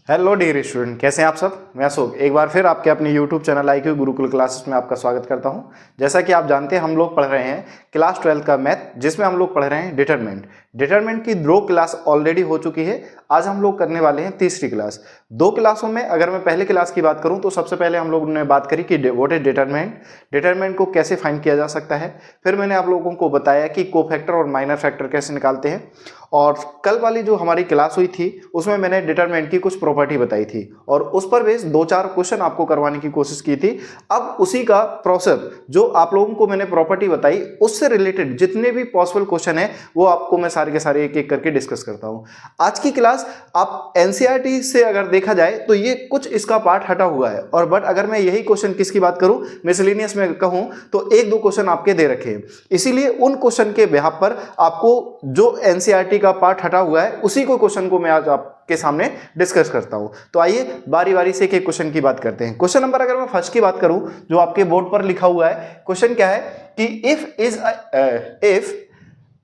Hello dear student, कैसे हैं आप सब। मैं अशोक एक बार फिर आपके अपने YouTube channel IQ Gurukul classes में आपका स्वागत करता हूं। जैसा कि आप जानते हैं हम लोग पढ़ रहे हैं क्लास 12 का मैथ, जिसमें हम लोग पढ़ रहे हैं डिटरमिनेंट की 2 क्लास ऑलरेडी हो चुकी है। आज हम लोग करने वाले हैं तीसरी क्लास। 2 क्लासों में अगर मैं पहले क्लास की बात करूं तो सबसे पहले हम लोगों ने बात करी कि व्हाट इज डिटरमिनेंट को कैसे फाइंड किया जा सकता है। फिर मैंने आप लोगों को बताया कि कोफैक्टर और माइनर फैक्टर कैसे निकालते हैं। और कल वाली जो हमारी क्लास हुई थी उसमें मैंने डिटरमिनेंट की कुछ प्रॉपर्टी बताई थी और उस पर बेस 2-4 क्वेश्चन आपको करवाने की कोशिश की थी। अब उसी का प्रोसेस जो आप लोगों को मैंने प्रॉपर्टी बताई उससे रिलेटेड जितने भी पॉसिबल क्वेश्चन है वो आपको मैं सारे के सारे एक एक करके डिस्कस करता हूं। आज की क्लास आप NCERT से अगर देखा जाए तो ये कुछ इसका पार्ट हटा हुआ है, और बट अगर मैं यही क्वेश्चन किसकी बात करूं, मिसलेनियस में कहूं तो 1-2 क्वेश्चन आपके दे रखे हैं। इसीलिए उन क्वेश्चन के बिहाफ पर आपको जो NCERT का पार्ट हटा हुआ है उसी को क्वेश्चन को मैं आज आपके सामने डिस्कस करता हूं। तो आइए बारी बारी से एक क्वेश्चन की बात करते हैं। क्वेश्चन नंबर अगर मैं फर्स्ट की बात करूं जो आपके बोर्ड पर लिखा हुआ है, क्वेश्चन क्या है कि if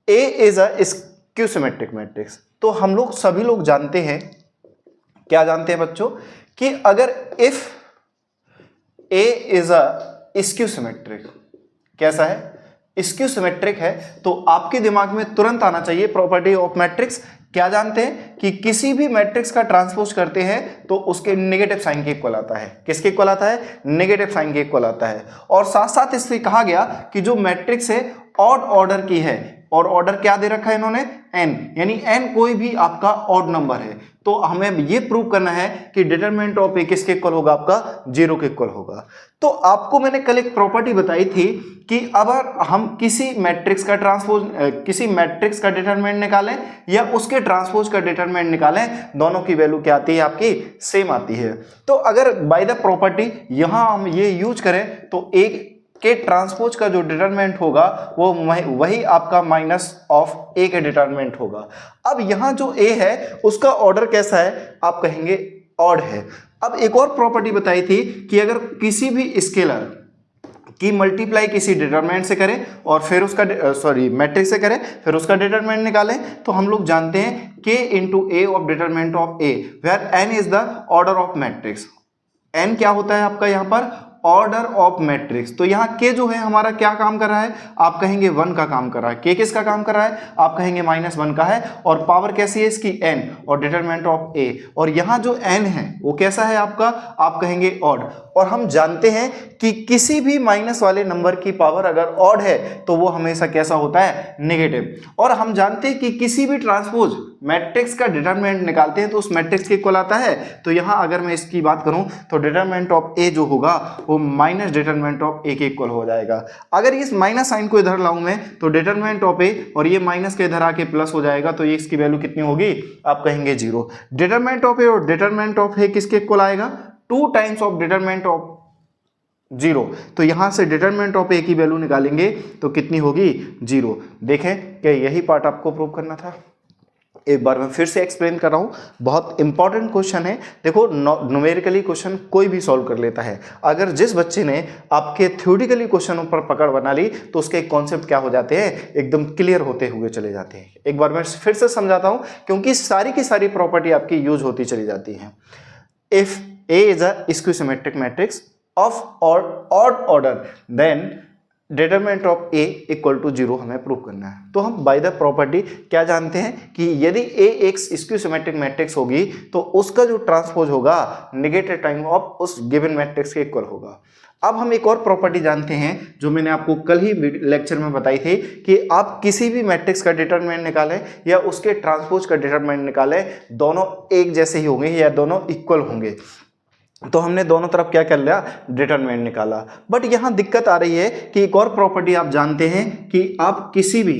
A is a skew symmetric matrix. तो हम लोग सभी लोग जानते हैं, क्या जानते हैं बच्चों, कि अगर if A is a skew symmetric, कैसा है, स्क्यू सिमेट्रिक है, तो आपके दिमाग में तुरंत आना चाहिए प्रॉपर्टी ऑफ मैट्रिक्स। क्या जानते हैं कि किसी भी मैट्रिक्स का ट्रांसपोज करते हैं तो उसके नेगेटिव साइन के इक्वल आता है। किसके इक्वल आता है? नेगेटिव साइन के इक्वल आता है। और साथ साथ इससे कहा गया कि जो मैट्रिक्स है ऑड ऑर्डर की है, और ऑर्डर क्या दे रखा है इन्होंने? n, यानी n कोई भी आपका ऑड नंबर है। तो हमें ये प्रूव करना है कि डिटरमिनेंट ऑफ A किसके इक्वल होगा? आपका 0 के इक्वल होगा। तो आपको मैंने कल एक प्रॉपर्टी बताई थी कि अगर हम किसी मैट्रिक्स का ट्रांसपोज, किसी मैट्रिक्स का डिटरमिनेंट निकालें या उसके ट्रांसपोज का डिटरमिनेंट निकालें, दोनों की वैल्यू क्या आती है? आपकी सेम आती है। तो अगर बाय द प्रॉपर्टी यहां हम ये यूज करें तो एक के ट्रांसपोज का जो डिटरमिनेंट होगा वो वही आपका माइनस ऑफ A के डिटरमिनेंट होगा। अब यहां जो A है उसका ऑर्डर कैसा है? आप कहेंगे ऑड है। अब एक और प्रॉपर्टी बताई थी कि अगर किसी भी स्केलर की मल्टीप्लाई किसी डिटरमिनेंट से करें और फिर उसका मैट्रिक्स से करें फिर उसका डिटरमिनेंट निकालें, तो हम लोग जानते हैं K into A of determinant of A, where N is the order of matrix. N क्या होता है आपका यहाँ पर? Order of matrix. तो यहाँ K जो है हमारा क्या काम कर रहा है? आप कहेंगे 1 का काम कर रहा है। K किसका काम कर रहा है? आप कहेंगे -1 का है। और पावर कैसी है इसकी? n, और डिटरमिनेंट ऑफ A। और यहाँ जो n है वो कैसा है आपका? आप कहेंगे ऑड। और हम जानते हैं कि किसी भी माइनस वाले नंबर की पावर अगर ऑड है तो वो हमेशा कैसा होता है? नेगेटिव। और हम जानते हैं कि किसी भी ट्रांसपोज मैट्रिक्स का डिटरमिनेंट निकालते हैं तो उस मैट्रिक्स के इक्वल आता है। तो यहाँ अगर मैं इसकी बात करूं तो डिटरमिनेंट ऑफ A जो होगा वो माइनस डिटरमिनेंट ऑफ A के इक्वल हो जाएगा। अगर इस माइनस साइन को इधर लाऊं मैं तो डिटरमिनेंट ऑफ A और ये माइनस के इधर आके प्लस हो जाएगा, तो ये इसकी वैल्यू कितनी होगी? आप कहेंगे 0। डिटरमिनेंट ऑफ A और डिटरमिनेंट ऑफ A किसके इक्वल आएगा? 2 टाइम्स ऑफ डिटरमिनेंट ऑफ 0। तो यहां से डिटरमिनेंट ऑफ A की वैल्यू निकालेंगे तो कितनी होगी? 0। देखें क्या यही पार्ट आपको प्रूव करना था। एक बार मैं फिर से एक्सप्लेन कर रहा हूं, बहुत इंपॉर्टेंट क्वेश्चन है। देखो न्यूमेरिकली क्वेश्चन कोई भी सॉल्व कर लेता है, अगर जिस बच्चे ने आपके थ्योरेटिकली क्वेश्चनों पर पकड़ बना ली तो उसके कॉन्सेप्ट क्या हो जाते हैं? एकदम क्लियर होते हुए चले जाते हैं। एक बार मैं फिर से समझाता हूं क्योंकि सारी की सारी प्रॉपर्टी आपकी यूज होती चली जाती है। If A is a skew symmetric matrix of odd order then determinant of A equal to 0 हमें प्रूव करना है। तो हम बाय द प्रॉपर्टी क्या जानते हैं कि यदि A एक स्क्यू सिमेट्रिक मैट्रिक्स होगी तो उसका जो ट्रांसपोज होगा नेगेटिव टाइम ऑफ उस गिवन मैट्रिक्स के इक्वल होगा। अब हम एक और प्रॉपर्टी जानते हैं जो मैंने आपको कल ही लेक्चर में बताई थी कि आप किसी भी मैट्रिक्स का डिटरमिनेंट निकालें या उसके ट्रांसपोज का डिटरमिनेंट निकालें, दोनों एक जैसे ही होंगे या दोनों इक्वल होंगे। तो हमने दोनों तरफ क्या कर लिया? डिटरमिनेंट निकाला। बट यहां दिक्कत आ रही है कि एक और प्रॉपर्टी आप जानते हैं कि आप किसी भी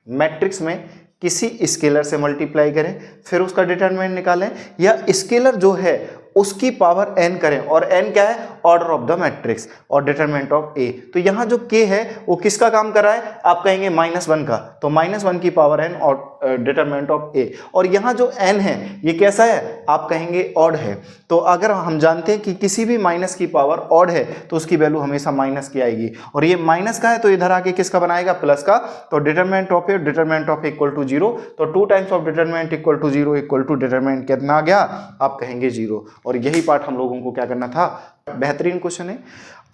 मैट्रिक्स में किसी स्केलर से मल्टीप्लाई करें फिर उसका डिटरमिनेंट निकालें, या स्केलर जो है उसकी पावर n करें, और n क्या है? ऑर्डर ऑफ द मैट्रिक्स और डिटरमिनेंट ऑफ A। तो यहाँ जो K है वो किसका काम कर रहा है? आप कहेंगे -1 का, तो -1 की पावर n और डिटरमिनेंट ऑफ A। और यहाँ जो n है ये कैसा है? आप कहेंगे ऑड है। तो अगर हम जानते हैं कि किसी भी माइनस की पावर ऑड है तो उसकी वैल्यू हमेशा माइनस की आएगी, और ये माइनस का है तो इधर आके किसका बनाएगा, प्लस का। तो determinant of A determinant of equal to 0, तो 2 times of determinant equal to 0 equal to determinant कितना आ गया, आप कहेंगे 0। और यही पार्ट हम लोगों को क्या करना था, बेहतरीन क्वेश्चन है।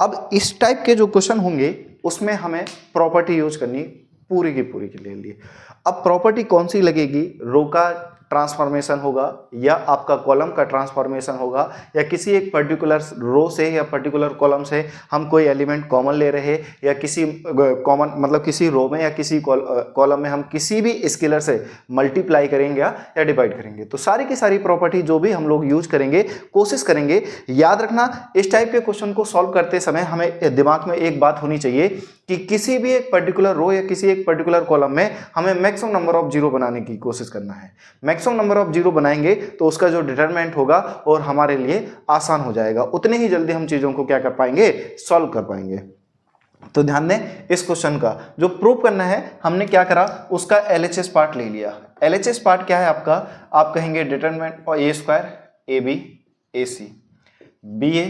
अब इस टाइप के जो क्वेश्चन होंगे उसमें हमें प्रॉपर्टी यूज करनी पूरी की पूरी के लिए। अब प्रॉपर्टी कौन सी लगेगी, रो का ट्रांसफॉर्मेशन होगा या आपका कॉलम का ट्रांसफॉर्मेशन होगा, या किसी एक पर्टिकुलर रो से या पर्टिकुलर कॉलम से हम कोई एलिमेंट कॉमन ले रहे, या किसी कॉमन मतलब किसी रो में या किसी कॉलम में हम किसी भी स्केलर से मल्टीप्लाई करेंगे या डिवाइड करेंगे। तो सारी की सारी प्रॉपर्टी जो भी हम लोग यूज करेंगे, कोशिश करेंगे। याद रखना, इस टाइप के क्वेश्चन को सॉल्व करते समय हमें दिमाग में एक बात होनी चाहिए कि किसी भी एक पर्टिकुलर रो या किसी एक पर्टिकुलर कॉलम में हमें मैक्सिमम नंबर ऑफ जीरो बनाने की कोशिश करना है। मैक्सिमम नंबर ऑफ जीरो बनाएंगे तो उसका जो डिटरमिनेंट होगा और हमारे लिए आसान हो जाएगा, उतने ही जल्दी हम चीजों को क्या कर पाएंगे, सॉल्व कर पाएंगे। तो ध्यान दें, इस क्वेश्चन का जो प्रूव करना है हमने क्या करा, उसका LHS पार्ट ले लिया। LHS पार्ट क्या है आपका, आप कहेंगे डिटरमिनेंट और A square AB AC, BA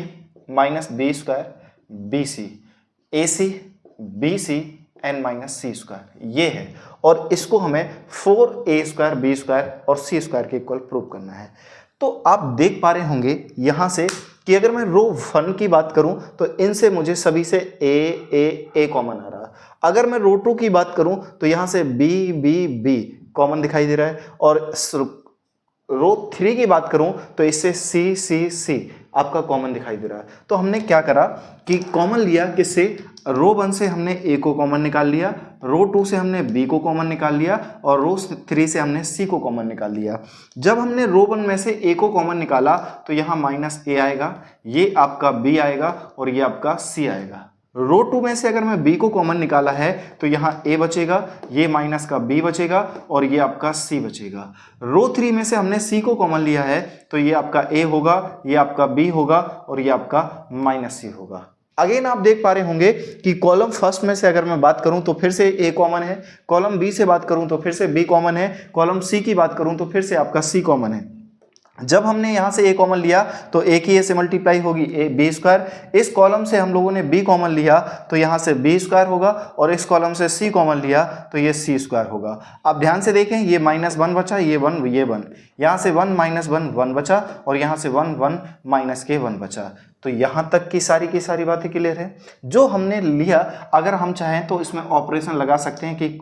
minus B square BC, AC BC n minus C square, ये है। और इसको हमें 4A स्क्वायर B स्क्वायर और C स्क्वायर के इक्वल प्रूव करना है। तो आप देख पा रहे होंगे यहां से कि अगर मैं रो 1 की बात करूं तो इनसे मुझे सभी से A कॉमन आ रहा। अगर मैं रो 2 की बात करूं तो यहां से B कॉमन दिखाई दे रहा है, और रो 3 की बात करूं तो इससे C आपका कॉमन दिखाई दे रहा है। तो हमने क्या करा कि कॉमन लिया, किससे, रो 1 से हमने A को कॉमन निकाल लिया, रो 2 से हमने B को कॉमन निकाल लिया, और रो 3 से हमने C को कॉमन निकाल लिया। जब हमने रो 1 में से A को कॉमन निकाला तो यहाँ माइनस A आएगा, ये आपका B आएगा और ये आपका C आएगा। रो 2 में से अगर मैं B को कॉमन निकाला है तो यहाँ A बचेगा, ये माइनस का B बचेगा और ये आपका C बचेगा। रो 3 में से हमने C को कॉमन लिया है तो ये आपका A होगा, ये आपका B होगा और ये आपका माइनस C होगा। अगेन आप देख पा रहे होंगे कि कॉलम फर्स्ट में से अगर मैं बात करूं तो फिर से A कॉमन है, कॉलम B से बात करूं तो फिर से B कॉमन है, कॉलम C की बात करूं तो फिर से आपका C कॉमन है। जब हमने यहां से A कॉमन लिया तो A की A से मल्टीप्लाई होगी B स्क्वायर, इस कॉलम से हम लोगों ने B कॉमन लिया तो यहां से B स्क्वायर होगा, और इस कॉलम से C कॉमन लिया तो ये C स्क्वायर होगा। अब ध्यान से देखें, ये -1 बचा, ये 1 ये 1, यहां से 1 - 1 1 बचा, और यहां से 1 1 माइनस के 1 बचा। तो यहां तक की सारी बातें क्लियर है। जो हमने लिया, अगर हम चाहें तो इसमें ऑपरेशन लगा सकते हैं कि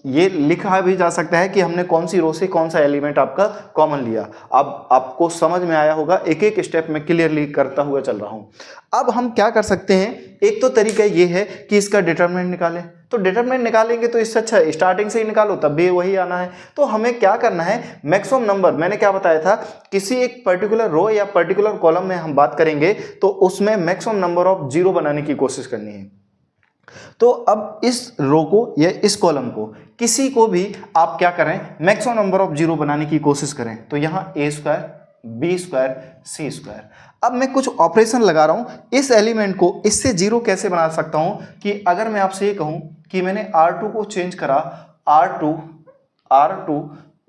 ये लिखा भी जा सकता है कि हमने कौन सी रो से कौन सा एलिमेंट आपका कॉमन लिया। अब आपको समझ में आया होगा, एक एक स्टेप में क्लियरली करता हुआ चल रहा हूं। अब हम क्या कर सकते हैं, एक तो तरीका ये है कि इसका डिटरमिनेंट निकालें। तो डिटरमिनेंट निकालेंगे तो इससे अच्छा स्टार्टिंग से ही निकालो, तब भी वही आना है। तो हमें क्या करना है, मैक्सिमम नंबर, मैंने क्या बताया था, किसी एक पर्टिकुलर रो या पर्टिकुलर कॉलम में हम बात करेंगे तो उसमें मैक्सिमम नंबर ऑफ जीरो बनाने की कोशिश करनी है। तो अब इस रो को या इस कॉलम को किसी को भी आप क्या करें, मैक्सिमम नंबर ऑफ जीरो बनाने की कोशिश करें। तो यहां A square B square C square. अब मैं कुछ ऑपरेशन लगा रहा हूं, इस एलिमेंट को इससे जीरो कैसे बना सकता हूं कि अगर मैं आपसे ये कहूं कि मैंने R2 को चेंज करा R2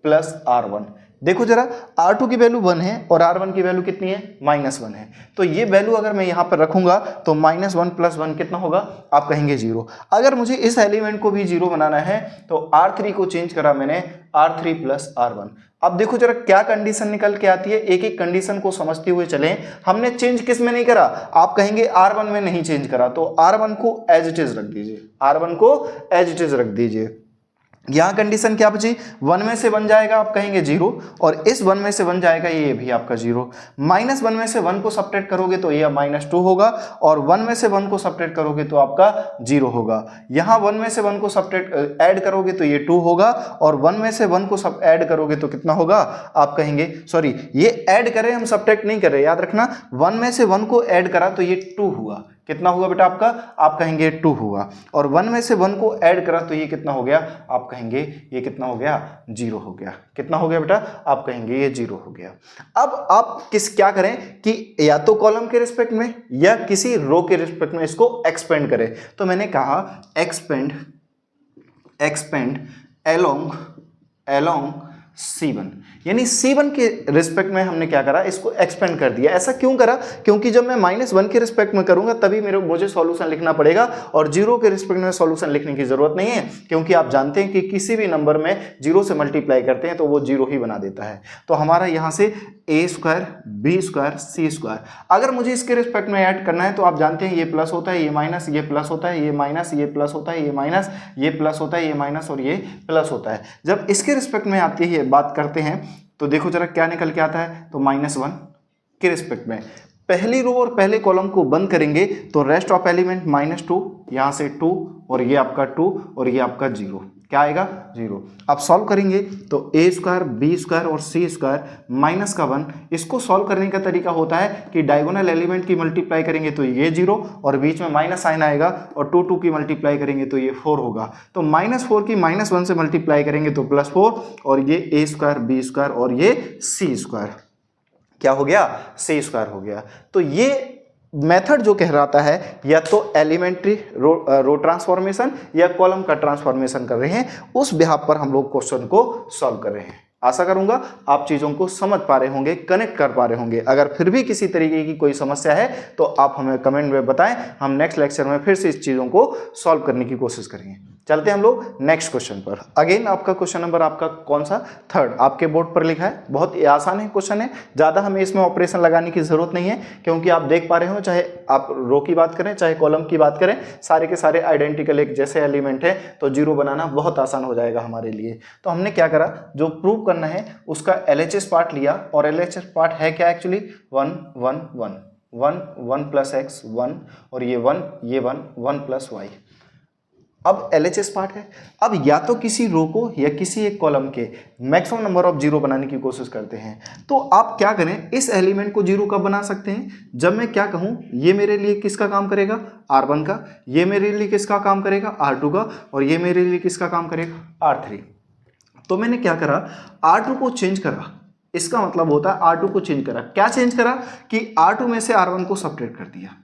प्लस R1। देखो जरा, R2 की वैल्यू 1 है और R1 की वैल्यू कितनी है, -1 है। तो ये वैल्यू अगर मैं यहाँ पर रखूंगा तो -1 + 1 कितना होगा, आप कहेंगे 0। अगर मुझे इस एलिमेंट को भी 0 बनाना है तो R3 को चेंज करा मैंने R3 + R1। अब देखो जरा क्या कंडीशन निकल के आती है, एक एक कंडीशन को समझते हुए चलें। हमने चेंज किस में नहीं करा, आप कहेंगे R1 में नहीं चेंज करा, तो R1 को एज इट इज रख दीजिए, R1 को एज इट इज रख दीजिए। यहां कंडीशन क्या बची, 1 में से 1 जाएगा, आप कहेंगे 0, और इस 1 में से 1 जाएगा, ये भी आपका 0। -1 में से 1 को सब्ट्रैक्ट करोगे तो ये -2 होगा, और 1 में से 1 को सब्ट्रैक्ट करोगे तो आपका 0 होगा। यहां 1 में से 1 को सब्ट्रैक्ट ऐड करोगे तो ये 2 होगा, और 1 में से 1 को सब ऐड करोगे तो कितना होगा, आप कहेंगे, सॉरी ये ऐड करें, हम सब्ट्रैक्ट नहीं कर रहे, याद रखना, 1 में से 1 को ऐड करा तो ये 2 हुआ। कितना हुआ बेटा आपका, आप कहेंगे 2 हुआ, और 1 में से 1 को ऐड करा तो ये कितना हो गया, आप कहेंगे ये कितना हो गया, 0 हो गया। कितना हो गया बेटा, आप कहेंगे ये 0 हो गया। अब आप क्या करें कि या तो कॉलम के रिस्पेक्ट में या किसी रो के रिस्पेक्ट में इसको एक्सपेंड करें। तो मैंने कहा एक्सपेंड अलोंग C1, यानी C1 के रिस्पेक्ट में हमने क्या करा, इसको एक्सपेंड कर दिया। ऐसा क्यों करा, क्योंकि जब मैं -1 के रिस्पेक्ट में करूंगा तभी मुझे सॉल्यूशन लिखना पड़ेगा, और 0 के रिस्पेक्ट में सॉल्यूशन लिखने की जरूरत नहीं है, क्योंकि आप जानते हैं कि किसी भी नंबर में 0 से मल्टीप्लाई करते हैं तो वो 0 ही बना देता है। तो हमारा यहाँ से a² b² c², अगर मुझे इसके रिस्पेक्ट में ऐड करना है तो आप जानते हैं ये प्लस होता है, ये माइनस, ये प्लस होता है, ये माइनस, ये प्लस होता है, ये माइनस, ये प्लस होता है, ये माइनस और ये प्लस होता है। जब इसके रिस्पेक्ट में आती है बात करते हैं तो देखो जरा क्या निकल के आता है, तो -1 के रिस्पेक्ट में पहली रो और पहले कॉलम को बंद करेंगे तो रेस्ट ऑफ एलिमेंट -2, यहाँ से 2 और ये आपका 2 और ये आपका 0, क्या आएगा 0। अब सॉल्व करेंगे तो a² b² और c² माइनस का 1, इसको सॉल्व करने का तरीका होता है कि डायगोनल एलिमेंट की मल्टीप्लाई करेंगे तो ये 0 और बीच में माइनस साइन आएगा, और 2 की मल्टीप्लाई करेंगे तो ये 4 होगा। तो -4 की -1 से मल्टीप्लाई करेंगे तो +4, और ये a² b² और ये c², क्या हो गया, c² हो गया। तो ये मेथड जो कहलाता है या तो एलिमेंट्री रो ट्रांसफॉर्मेशन या कॉलम का ट्रांसफॉर्मेशन कर रहे हैं, उस बिहाफ पर हम लोग क्वेश्चन को सॉल्व कर रहे हैं। आशा करूंगा आप चीज़ों को समझ पा रहे होंगे, कनेक्ट कर पा रहे होंगे। अगर फिर भी किसी तरीके की कोई समस्या है तो आप हमें कमेंट में बताएं, हम नेक्स्ट लेक्चर में फिर से इस चीज़ों को सॉल्व करने की कोशिश करेंगे। चलते हैं हम लोग नेक्स्ट क्वेश्चन पर। अगेन आपका क्वेश्चन नंबर आपका कौन सा, 3rd आपके बोर्ड पर लिखा है। बहुत ही आसान है क्वेश्चन है, ज़्यादा हमें इसमें ऑपरेशन लगाने की ज़रूरत नहीं है, क्योंकि आप देख पा रहे हो चाहे आप रो की बात करें चाहे कॉलम की बात करें, सारे के सारे आइडेंटिकल एक जैसे एलिमेंट है, तो 0 बनाना बहुत आसान हो जाएगा हमारे लिए। तो हमने क्या करा, जो प्रूव करना है उसका LHS पार्ट लिया, और LHS पार्ट है क्या एक्चुअली 1 1 1 1 1 + x 1 और ये 1 ये 1 1 + y। अब LHS पार्ट है, अब या तो किसी रो को या किसी एक कॉलम के मैक्सिमम नंबर ऑफ 0 बनाने की कोशिश करते हैं। तो आप क्या करें, इस एलिमेंट को 0 कब बना सकते हैं, जब मैं क्या कहूं ये मेरे लिए किसका काम करेगा, R1 का, ये मेरे लिए किसका काम करेगा, R2 का, और ये मेरे लिए किसका काम करेगा, R3। तो मैंने क्या करा, R2 को चेंज करा, इसका मतलब होता है R2 को चेंज करा, क्या चेंज करा कि R2 में से R1 को सबट्रैक्ट कर दिया।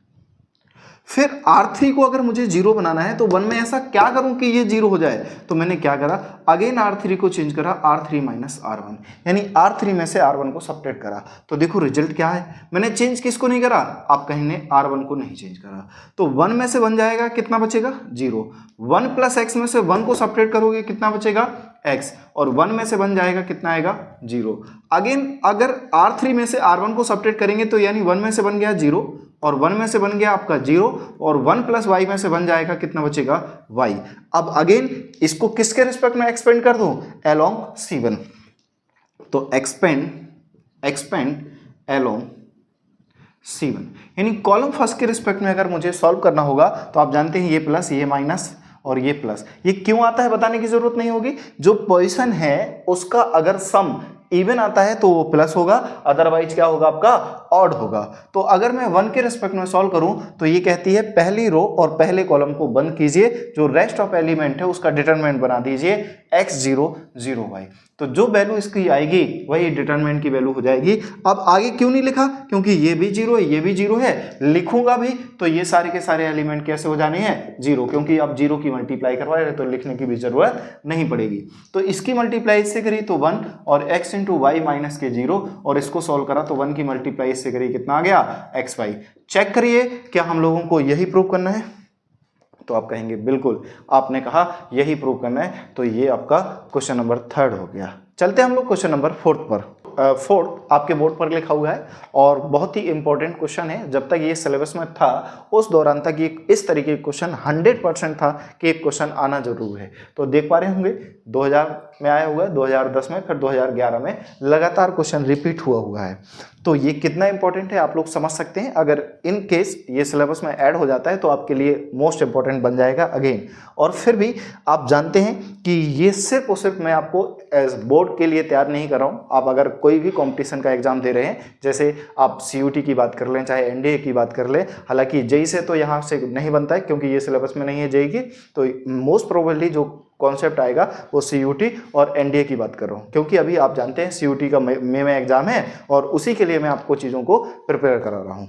फिर R3 को अगर मुझे 0 बनाना है तो 1 में ऐसा क्या करूं कि ये 0 हो जाए, तो मैंने क्या करा, अगेन R3 को चेंज करा, R3 - R1, यानी R3 में से R1 को सबट्रैक्ट करा। तो देखो रिजल्ट क्या है, मैंने चेंज किसको नहीं करा, आप कहेंगे R1 को नहीं चेंज करा। तो 1 में से 1 जाएगा, कितना बचेगा 0, 1 + x में से 1 को सबट्रैक्ट करोगे कितना बचेगा x, और 1 में से 1 जाएगा कितना आएगा 0। अगेन अगर R3 में से R1 को सबट्रैक्ट करेंगे तो यानी 1 में से 1 गया 0, और 1 में से बन गया आपका 0, और 1 + y में से बन जाएगा कितना बचेगा y। अब अगेन इसको किसके रिस्पेक्ट में एक्सपेंड कर दूं, अलोंग C1। तो एक्सपेंड अलोंग C1, यानी कॉलम फर्स्ट के रिस्पेक्ट में अगर मुझे सॉल्व करना होगा तो आप जानते हैं ये प्लस ये माइनस और ये प्लस, ये क्यों आता है बताने की जरूरत नहीं होगी। जो पोजीशन है उसका अगर सम इवन आता है तो वो प्लस होगा, अदरवाइज क्या होगा आपका ऑड होगा। तो अगर मैं 1 के रिस्पेक्ट में सॉल्व करूं तो ये कहती है पहली रो और पहले कॉलम को बंद कीजिए, जो रेस्ट ऑफ एलिमेंट है उसका डिटरमिनेंट बना दीजिए x0 0y। तो जो वैल्यू इसकी आएगी वही डिटरमिनेंट की वैल्यू हो जाएगी। अब आगे क्यों नहीं लिखा, क्योंकि ये भी 0 है ये भी 0 है, लिखूंगा भी तो ये सारे के सारे एलिमेंट कैसे हो जाने हैं 0, क्योंकि अब 0 की मल्टीप्लाई करवा रहे तो लिखने की भी जरूरत नहीं पड़ेगी। तो इसकी मल्टीप्लाई इससे करी तो 1 और x × y माइनस के 0, और इसको सॉल्व करा तो 1 की मल्टीप्लाई इससे करी कितना आ गया xy। चेक करिए क्या हम लोगों को यही प्रूव करना है, तो आप कहेंगे बिल्कुल आपने कहा यही प्रूव करना है, तो ये आपका क्वेश्चन नंबर 3rd हो गया। चलते हैं हम लोग क्वेश्चन नंबर 4th पर। 4th आपके बोर्ड पर लिखा हुआ है और बहुत ही इंपॉर्टेंट क्वेश्चन है। जब तक ये सिलेबस में था उस दौरान तक ये इस तरीके के क्वेश्चन 100% था कि एक क्वेश्चन आना जरूर है। तो देख पा रहे होंगे 2000 में आया हुआ है, 2010 में, फिर 2011 में लगातार क्वेश्चन रिपीट हुआ है। तो ये कितना इंपॉर्टेंट है आप लोग समझ सकते हैं। अगर इन केस ये सिलेबस में ऐड हो जाता है तो आपके लिए मोस्ट इंपॉर्टेंट बन जाएगा अगेन। और फिर भी आप जानते हैं कि ये सिर्फ और सिर्फ मैं आपको एज बोर्ड के लिए तैयार नहीं कर रहा हूँ। आप अगर कोई भी कंपटीशन का एग्जाम दे रहे हैं, जैसे आप CUT की बात कर लें चाहे NDA की बात कर लें, हालांकि JEE से तो यहाँ से नहीं बनता है क्योंकि ये सिलेबस में नहीं है JEE की, तो मोस्ट प्रोबेबली जो कॉन्सेप्ट आएगा वो CUT और NDA की बात कर रहा हूँ, क्योंकि अभी आप जानते हैं CUT का मई में एग्जाम है और उसी के लिए मैं आपको चीज़ों को प्रिपेयर करा रहा हूँ।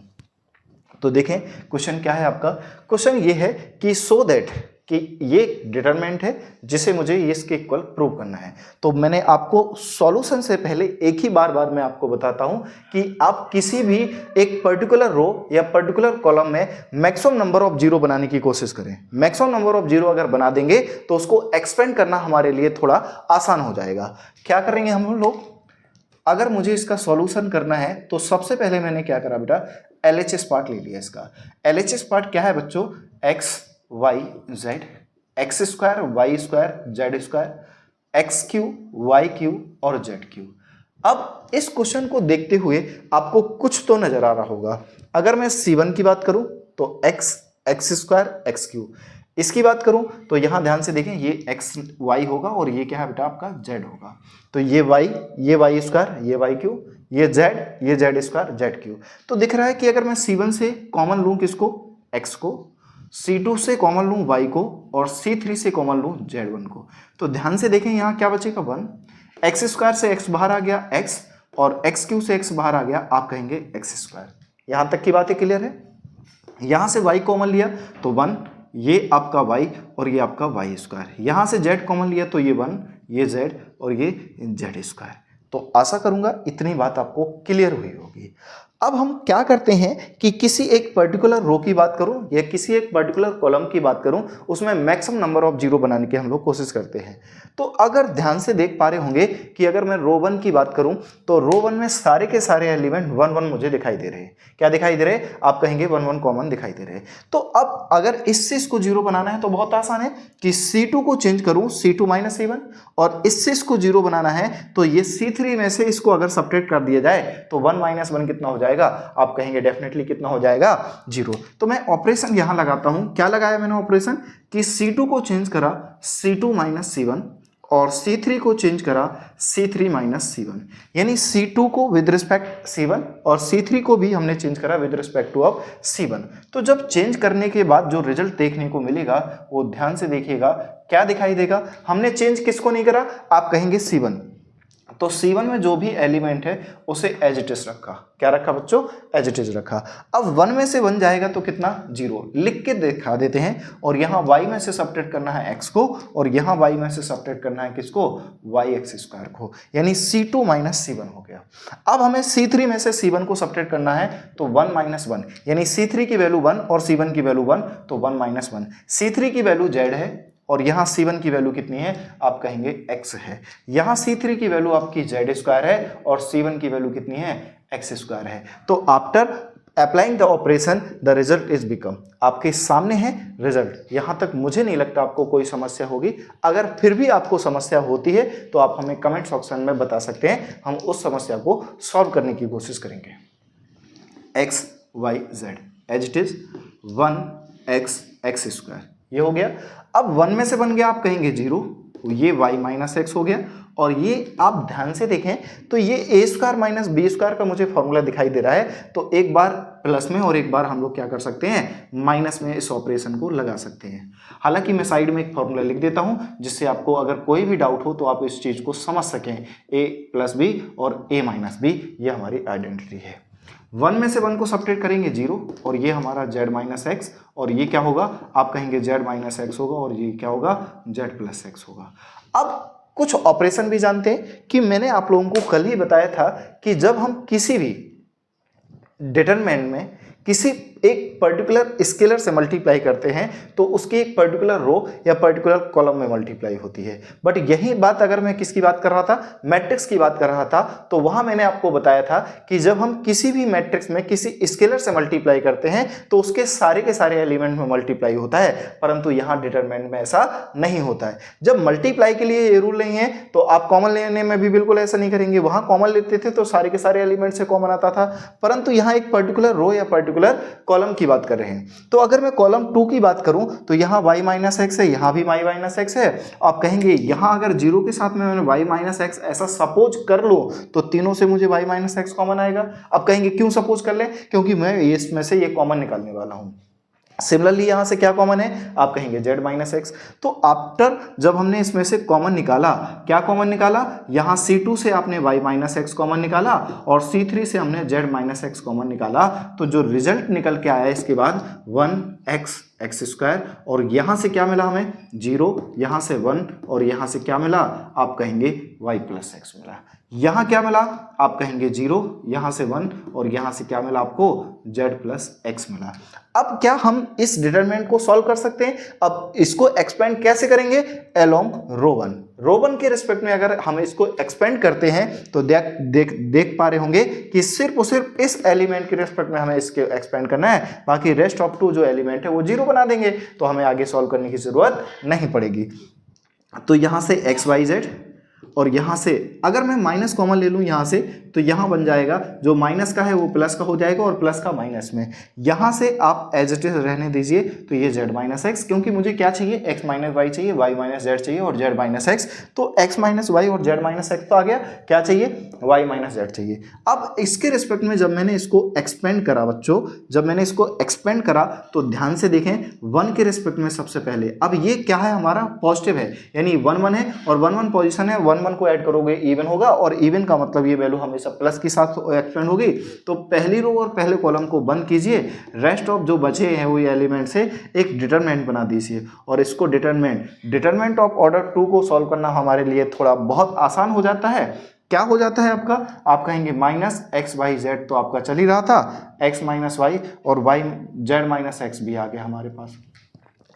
तो देखें क्वेश्चन क्या है आपका। क्वेश्चन ये है कि सो दैट कि ये डिटरमिनेंट है जिसे मुझे इसके इक्वल प्रूव करना है। तो मैंने आपको सॉल्यूशन से पहले एक ही बार मैं आपको बताता हूं कि आप किसी भी एक पर्टिकुलर रो या पर्टिकुलर कॉलम में मैक्सिमम नंबर ऑफ जीरो बनाने की कोशिश करें। मैक्सिमम नंबर ऑफ जीरो अगर बना देंगे तो उसको एक्सपेंड करना हमारे लिए थोड़ा आसान हो जाएगा। क्या करेंगे हम लोग, अगर मुझे इसका सॉल्यूशन करना है तो सबसे पहले मैंने क्या करा बेटा, LHS पार्ट ले लिया। इसका LHS पार्ट क्या है बच्चों, x y z, x square y square z square, x Q y Q और z क्यू। अब इस क्वेश्चन को देखते हुए आपको कुछ तो नजर आ रहा होगा। अगर मैं C1 की बात करूं तो x स्क्वायर x क्यू, इसकी बात करूं तो यहां ध्यान से देखें ये x y होगा और ये क्या है बेटा आपका z होगा। तो ये y स्क्वायर, ये y क्यू, ये z स्क्वायर z क्यू। तो दिख रहा है कि अगर मैं C1 से कॉमन लूं किसको, x को, C2 से कॉमन लूं y को और C3 से कॉमन लूं z1 को, तो ध्यान से देखें यहाँ क्या बचेगा 1, x स्क्वायर से x बाहर आ गया x और x क्यू से x बाहर आ गया, आप कहेंगे x स्क्वायर। यहां तक की बातें क्लियर है। यहां से y कॉमन लिया तो 1, ये आपका y और ये आपका y स्क्वायर। यहां से z कॉमन लिया तो ये 1, ये z और ये z स्क्वायर। तो आशा करूंगा इतनी बात आपको क्लियर हुई होगी। अब हम क्या करते हैं कि किसी एक पर्टिकुलर रो की बात करूं या किसी एक पर्टिकुलर कॉलम की बात करूं, उसमें मैक्सिमम नंबर ऑफ जीरो बनाने की हम लोग कोशिश करते हैं। तो अगर ध्यान से देख पा रहे होंगे कि अगर मैं रो 1 की बात करूं तो रो 1 में सारे के सारे एलिमेंट 1 1 मुझे दिखाई दे रहे हैं। क्या दिखाई दे रहे हैं, आप कहेंगे 1 1 कॉमन दिखाई दे रहे हैं। तो अब अगर इससे इसको जीरो बनाना है तो बहुत आसान है कि C2 को चेंज करूं C2 माइनस C1 और इससे इसको जीरो बनाना है तो ये C3 में से इसको अगर सब्ट्रैक्ट कर दिया जाए तो 1 माइनस 1 कितना हो जाएगा, आप कहेंगे डेफिनेटली कितना हो जाएगा, 0। तो मैं ऑपरेशन यहां लगाता हूं। क्या लगाया मैंने ऑपरेशन कि C2 को चेंज करा C2 माइनस C1 और C3 को चेंज करा C3 माइनस C1, यानी C2 को विद रिस्पेक्ट C1 और C3 को भी हमने चेंज करा with respect two of C1। तो जब चेंज करने के बाद जो रिजल्ट देखने को मिलेगा वो ध्यान से देखिएगा, क्या दिखाई देगा। हमने चेंज किसको नहीं करा, आप कहेंगे C1, तो C1 में जो भी एलिमेंट है उसे एज इट इज रखा। क्या रखा बच्चों, एज इट इज रखा। अब 1 में से 1 जाएगा तो कितना, 0 लिख के दिखा देते हैं। और यहाँ y में से सब्ट्रैक्ट करना है x को और यहाँ y में से सब्ट्रैक्ट करना है किसको, yx स्क्वायर को, यानी C2 माइनस C1 हो गया। अब हमें C3 में से C1 को सब्ट्रैक्ट करना है तो 1 माइनस 1, यानी C3 की वैल्यू 1 और C1 की वैल्यू 1, तो 1 माइनस 1। C3 की वैल्यू z है और यहाँ C1 की वैल्यू कितनी है, आप कहेंगे x है। यहाँ C3 की वैल्यू आपकी z स्क्वायर है और C1 की वैल्यू कितनी है, x स्क्वायर है। तो after applying the operation the result is become, आपके सामने है रिजल्ट। यहाँ तक मुझे नहीं लगता आपको कोई समस्या होगी। अगर फिर भी आपको समस्या होती है तो आप हमें कमेंट सेक्शन में बता सकते हैं, हम उस समस्या को सॉल्व करने की कोशिश करेंगे। x y z as it is 1x square, ये हो गया। अब 1 में से बन गया, आप कहेंगे 0, ये y माइनस एक्स हो गया। और ये आप ध्यान से देखें तो ये a square minus B square का मुझे फॉर्मूला दिखाई दे रहा है। तो एक बार प्लस में और एक बार हम लोग क्या कर सकते हैं, माइनस में इस ऑपरेशन को लगा सकते हैं। हालांकि मैं साइड में एक फॉर्मूला लिख देता हूं जिससे आपको अगर कोई भी डाउट हो तो आप इस चीज को समझ सकें। a प्लस बी और a माइनस बी, ये हमारी आइडेंटिटी है। 1 में से 1 को सब्ट्रैक्ट करेंगे 0 और ये हमारा z माइनस एक्स और ये क्या होगा, आप कहेंगे z माइनस एक्स होगा और ये क्या होगा, z प्लस एक्स होगा। अब कुछ ऑपरेशन भी जानते हैं कि मैंने आप लोगों को कल ही बताया था कि जब हम किसी भी डिटरमिनेंट में किसी एक पर्टिकुलर स्केलर से मल्टीप्लाई करते हैं तो उसकी एक पर्टिकुलर रो या पर्टिकुलर कॉलम में मल्टीप्लाई होती है। बट यही बात अगर मैं किसकी बात कर रहा था, मैट्रिक्स की बात कर रहा था, तो वहां मैंने आपको बताया था कि जब हम किसी भी मैट्रिक्स में किसी स्केलर से मल्टीप्लाई करते हैं तो उसके सारे के सारे एलिमेंट में मल्टीप्लाई होता है, परंतु यहाँ डिटरमिनेंट में ऐसा नहीं होता है। जब मल्टीप्लाई के लिए ये रूल नहीं है तो आप कॉमन लेने में भी बिल्कुल ऐसा नहीं करेंगे। वहां कॉमन लेते थे तो सारे के सारे एलिमेंट से कॉमन आता था, परंतु यहाँ एक पर्टिकुलर रो या पर्टिकुलर कॉलम की बात कर रहे हैं। तो अगर मैं कॉलम 2 की बात करूं तो यहाँ y माइनस एक्स है, यहाँ भी y माइनस एक्स है। आप कहेंगे यहाँ अगर 0 के साथ में मैंने y माइनस एक्स ऐसा सपोज कर लो तो तीनों से मुझे y माइनस एक्स कॉमन आएगा। अब कहेंगे क्यों सपोज कर ले, क्योंकि मैं इसमें से ये कॉमन निकालने वाला हूं। सिमिलरली यहां से क्या कॉमन है, आप कहेंगे z माइनस एक्स। तो आफ्टर जब हमने इसमें से कॉमन निकाला, क्या कॉमन निकाला, यहां C2 से आपने y माइनस एक्स कॉमन निकाला और C3 से हमने z माइनस एक्स कॉमन निकाला। तो जो रिजल्ट निकल के आया इसके बाद 1x एक्स स्क्वायर, और यहाँ से क्या मिला हमें 0, यहाँ से 1, और यहाँ से क्या मिला आप कहेंगे y प्लस एक्स मिला। यहाँ क्या मिला आप कहेंगे 0, यहाँ से 1, और यहाँ से क्या मिला आपको z प्लस एक्स मिला। अब क्या हम इस डिटरमिनेंट को सॉल्व कर सकते हैं? अब इसको एक्सपेंड कैसे करेंगे? अलोंग रो वन के रिस्पेक्ट में अगर हम इसको एक्सपेंड करते हैं तो देख पा रहे होंगे कि सिर्फ और सिर्फ इस एलिमेंट के रिस्पेक्ट में हमें इसके एक्सपेंड करना है, बाकी रेस्ट ऑफ टू जो एलिमेंट है वो 0 बना देंगे, तो हमें आगे सॉल्व करने की जरूरत नहीं पड़ेगी। तो यहां से एक्स वाई जेड, और यहाँ से अगर मैं माइनस कॉमन ले लूँ यहाँ से, तो यहाँ बन जाएगा जो माइनस का है वो प्लस का हो जाएगा, और प्लस का माइनस में। यहाँ से आप एज इट इज रहने दीजिए, तो ये z माइनस एक्स, क्योंकि मुझे क्या चाहिए x माइनस वाई चाहिए, y माइनस जेड चाहिए और z माइनस एक्स, तो x माइनस वाई और z माइनस एक्स तो आ गया, क्या चाहिए y माइनस जेड चाहिए। अब इसके रिस्पेक्ट में जब मैंने इसको एक्सपेंड करा बच्चों, जब मैंने इसको एक्सपेंड करा तो ध्यान से देखें 1 के रिस्पेक्ट में सबसे पहले, अब ये क्या है हमारा पॉजिटिव है, यानी 1 1 है और 1 1 पोजिशन है, 1 1 को ऐड करोगे इवन होगा, और इवन का मतलब ये वैल्यू हमेशा प्लस के साथ एक्सपेंड होगी। तो पहली रो और पहले कॉलम को बंद कीजिए, रेस्ट ऑफ जो बचे हैं वो एलिमेंट से एक डिटरमिनेंट बना दीजिए, और इसको डिटरमिनेंट ऑफ ऑर्डर 2 को सॉल्व करना हमारे लिए थोड़ा बहुत आसान हो जाता है। क्या हो जाता है आपका, आप कहेंगे माइनस एक्स वाई जेड, तो आपका चल ही रहा था एक्स माइनस वाई, और वाई जेड माइनस एक्स भी आ गया हमारे पास।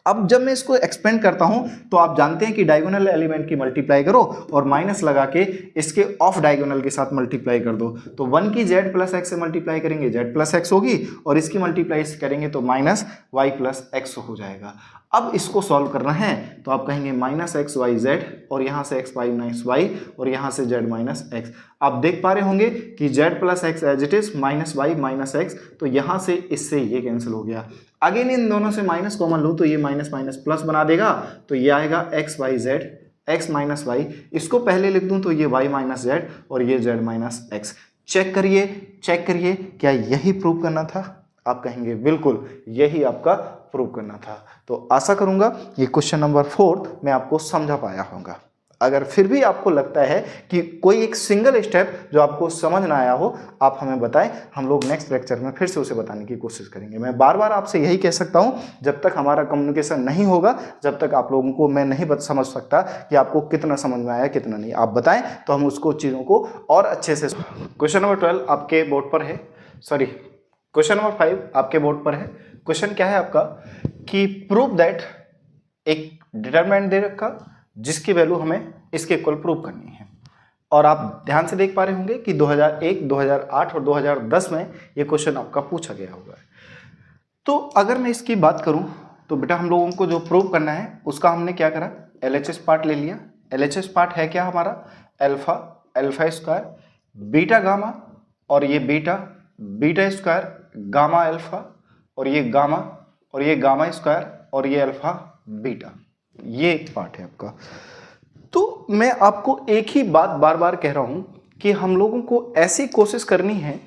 अब जब मैं इसको एक्सपेंड करता हूं तो आप जानते हैं कि डायगोनल एलिमेंट की मल्टीप्लाई करो और माइनस लगा के इसके ऑफ डायगोनल के साथ मल्टीप्लाई कर दो, तो 1 की z प्लस एक्स से मल्टीप्लाई करेंगे z प्लस एक्स होगी, और इसकी मल्टीप्लाई करेंगे तो माइनस वाई प्लस एक्स हो जाएगा। अब इसको सॉल्व करना है तो आप कहेंगे माइनस एक्स वाई जेड, और यहाँ से एक्स वाई माइनस वाई, और यहाँ से जेड माइनस एक्स। आप देख पा रहे होंगे कि Z plus X as it is minus Y minus X, तो यहाँ से इससे ये कैंसिल हो गया। अगेन इन दोनों से माइनस कॉमन लूँ तो ये माइनस माइनस प्लस बना देगा, तो ये आएगा X Y Z, X minus Y, इसको पहले लिख दूँ तो ये वाई माइनस जेड, और ये जेड माइनस एक्स। चेक करिए क्या यही प्रूव करना था? आप कहेंगे बिल्कुल यही आपका प्रूव करना था। तो आशा करूंगा ये क्वेश्चन नंबर 4 मैं आपको समझा पाया होगा। अगर फिर भी आपको लगता है कि कोई एक सिंगल स्टेप जो आपको समझ ना आया हो, आप हमें बताएं, हम लोग नेक्स्ट लेक्चर में फिर से उसे बताने की कोशिश करेंगे। मैं बार बार आपसे यही कह सकता हूं, जब तक हमारा कम्युनिकेशन नहीं होगा, जब तक आप लोगों को मैं नहीं समझ सकता कि आपको कितना समझ में आया कितना नहीं। आप बताएं तो हम उसको चीज़ों को और अच्छे से। क्वेश्चन नंबर 12 आपके बोर्ड पर है, सॉरी क्वेश्चन नंबर 5 आपके बोर्ड पर है। क्वेश्चन क्या है आपका कि प्रूव दैट, एक डिटरमिनेंट दे रखा जिसकी वैल्यू हमें इसके इक्वल प्रूव करनी है, और आप ध्यान से देख पा रहे होंगे कि 2001, 2008 और 2010 में ये क्वेश्चन आपका पूछा गया होगा। तो अगर मैं इसकी बात करूं तो बेटा हम लोगों को जो प्रूव करना है उसका हमने क्या करा, LHS पार्ट ले लिया। LHS पार्ट है क्या हमारा, alpha, alpha square, beta gamma, और ये beta, beta square, gamma alpha, और ये गामा, और ये गामा स्क्वायर, और ये अल्फा बीटा, ये एक पार्ट है आपका। तो मैं आपको एक ही बात बार बार कह रहा हूं कि हम लोगों को ऐसी कोशिश करनी है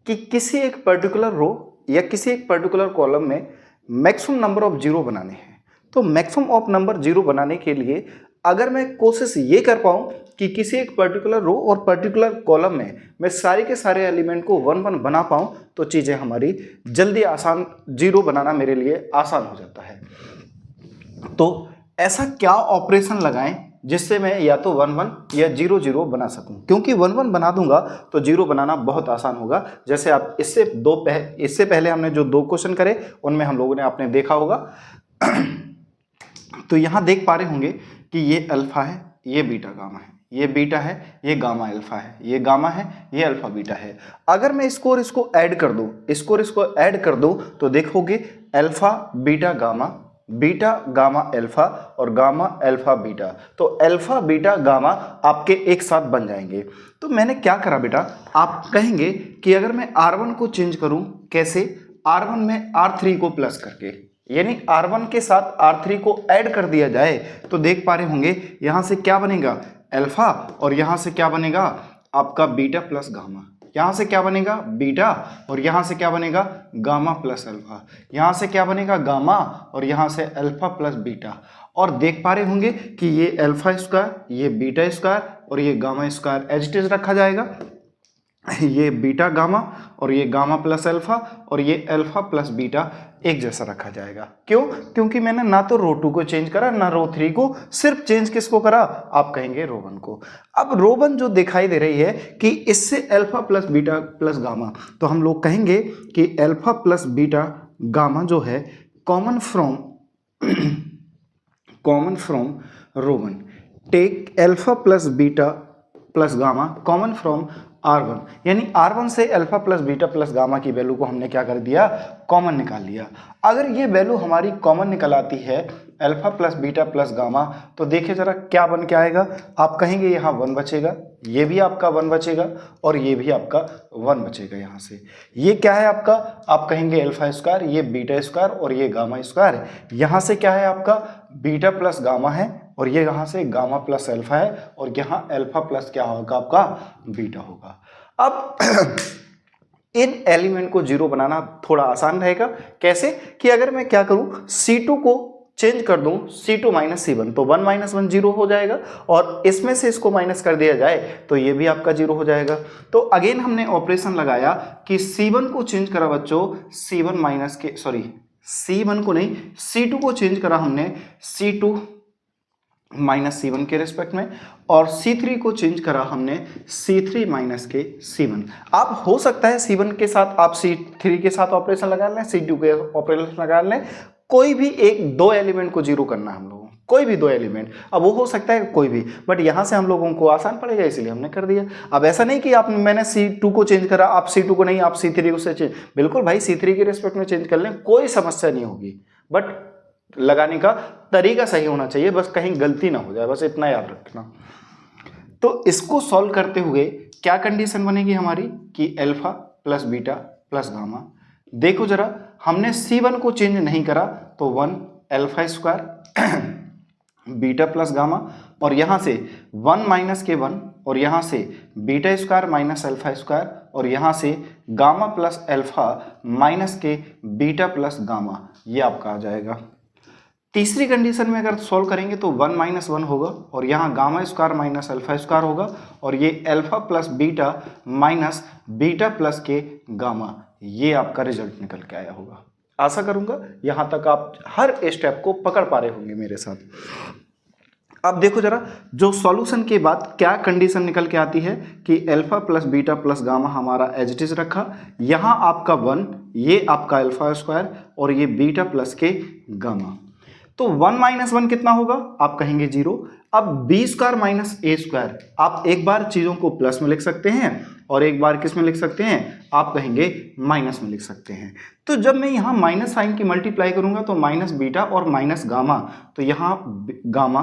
कि किसी एक पर्टिकुलर रो या किसी एक पर्टिकुलर कॉलम में मैक्सिमम नंबर ऑफ जीरो बनाने हैं। तो मैक्सिमम ऑफ नंबर जीरो बनाने के लिए अगर मैं कोशिश ये कर पाऊं कि किसी एक पर्टिकुलर रो और पर्टिकुलर कॉलम में मैं सारे के सारे एलिमेंट को 1 1 बना पाऊं, तो चीज़ें हमारी जल्दी आसान, जीरो बनाना मेरे लिए आसान हो जाता है। तो ऐसा क्या ऑपरेशन लगाएं जिससे मैं या तो 1 1 या 0 0 बना सकूं, क्योंकि 1 1 बना दूंगा तो 0 बनाना बहुत आसान होगा। जैसे आप इससे पहले हमने जो 2 क्वेश्चन करे उनमें हम लोगों ने आपने देखा होगा। तो यहां देख पा रहे होंगे कि ये अल्फा है, ये बीटा गामा है, ये बीटा है, ये गामा अल्फा है, ये गामा है, ये अल्फा बीटा है। अगर मैं इसको और इसको ऐड कर दूं, इसको और इसको ऐड कर दूं, तो देखोगे alpha beta gamma, beta gamma alpha, और गामा अल्फा बीटा। तो अल्फा बीटा गामा आपके एक साथ बन जाएंगे। तो मैंने क्या करा बेटा, आप कहेंगे कि अगर मैं R1 को चेंज करूं, कैसे, R1 में R3 को प्लस करके, यानी R1 के साथ R3 को ऐड कर दिया जाए, तो देख पा रहे होंगे यहां से क्या बनेगा अल्फा, और यहां से क्या बनेगा आपका बीटा प्लस गामा, यहां से क्या बनेगा बीटा, और यहां से क्या बनेगा गामा प्लस अल्फा, यहां से क्या बनेगा गामा, और यहां से अल्फा प्लस बीटा। और देख पा रहे होंगे कि ये अल्फा स्क्वायर, ये बीटा स्क्वायर, और ये gamma square as it is रखा जाएगा, ये बीटा गामा, और ये गामा प्लस अल्फा, और ये अल्फा प्लस बीटा एक जैसा रखा जाएगा। क्यों? क्योंकि मैंने ना तो रो 2 को चेंज करा ना रो 3 को, सिर्फ चेंज किसको करा? आप कहेंगे रो 1 को। अब रो 1 जो दिखाई दे रही है कि इससे alpha plus beta plus gamma, तो हम लोग कहेंगे कि अल्फा प्लस बीटा गामा जो है common from row 1। Take alpha plus beta plus gamma common from R1, यानी R1 से alpha plus beta plus gamma की वैल्यू को हमने क्या कर दिया? कॉमन निकाल लिया। अगर ये वैल्यू हमारी कॉमन निकल आती है alpha plus beta plus gamma, तो देखिए जरा क्या बन के आएगा। आप कहेंगे यहाँ 1 बचेगा, ये भी आपका 1 बचेगा और ये भी आपका 1 बचेगा। यहाँ से ये क्या है आपका? आप कहेंगे अल्फा स्क्वायर, ये बीटा स्क्वायर और ये गामा स्क्वायर। यहाँ से क्या है आपका? बीटा प्लस गामा है और ये यहाँ से गामा प्लस अल्फा है और यहाँ अल्फा प्लस क्या होगा आपका? बीटा होगा। अब इन एलिमेंट को जीरो बनाना थोड़ा आसान रहेगा। कैसे? कि अगर मैं क्या करूं, C2 को चेंज कर दूं C2 माइनस C1, तो 1 माइनस 1 जीरो हो जाएगा और इसमें से इसको माइनस कर दिया जाए तो ये भी आपका जीरो हो जाएगा। तो अगेन हमने ऑपरेशन लगाया कि C1 को चेंज करा बच्चों C1 को नहीं, C2 को चेंज करा हमने C2 माइनस C1 के रिस्पेक्ट में, और C3 को चेंज करा हमने C3 माइनस के C1। आप हो सकता है C1 के साथ आप C3 के साथ ऑपरेशन लगा लें, C2 के ऑपरेशन लगा लें, कोई भी एक 2 एलिमेंट को जीरो करना है हम लोगों को, कोई भी 2 एलिमेंट। अब वो हो सकता है कोई भी, बट यहाँ से हम लोगों को आसान पड़ेगा इसलिए हमने कर दिया। अब ऐसा नहीं कि मैंने C2 को चेंज करा, आप C2 को नहीं, आप C3 को से चेंज, बिल्कुल भाई C3 के रिस्पेक्ट में चेंज कर लें, कोई समस्या नहीं होगी, बट लगाने का तरीका सही होना चाहिए, बस कहीं गलती ना हो जाए, बस इतना याद रखना। तो इसको सॉल्व करते हुए क्या कंडीशन बनेगी हमारी कि alpha plus beta plus gamma. देखो जरा, हमने C1 को चेंज नहीं करा तो 1 alpha square beta plus gamma, और यहाँ से 1 माइनस के 1 और यहाँ से beta square minus alpha square, और यहाँ से गामा प्लस अल्फा माइनस के बीटा प्लस गामा, ये आपका आ जाएगा। तीसरी कंडीशन में अगर सॉल्व करेंगे तो 1 माइनस 1 होगा और यहाँ gamma square minus alpha square होगा, और ये alpha plus beta minus beta plus के गामा, ये आपका रिजल्ट निकल के आया होगा। आशा करूंगा यहाँ तक आप हर स्टेप को पकड़ पा रहे होंगे मेरे साथ। अब देखो जरा, जो सॉल्यूशन के बाद क्या कंडीशन निकल के आती है कि alpha plus beta plus gamma हमारा एज इट इज रखा, यहाँ आपका 1, ये आपका अल्फा स्क्वायर और ये बीटा प्लस के गामा। तो 1 माइनस 1 कितना होगा? आप कहेंगे 0। अब बी स्क्वायर माइनस ए स्क्वायर, आप एक बार चीज़ों को प्लस में लिख सकते हैं और एक बार किस में लिख सकते हैं? आप कहेंगे माइनस में लिख सकते हैं। तो जब मैं यहाँ माइनस साइन की मल्टीप्लाई करूंगा तो माइनस बीटा और माइनस गामा, तो यहाँ gamma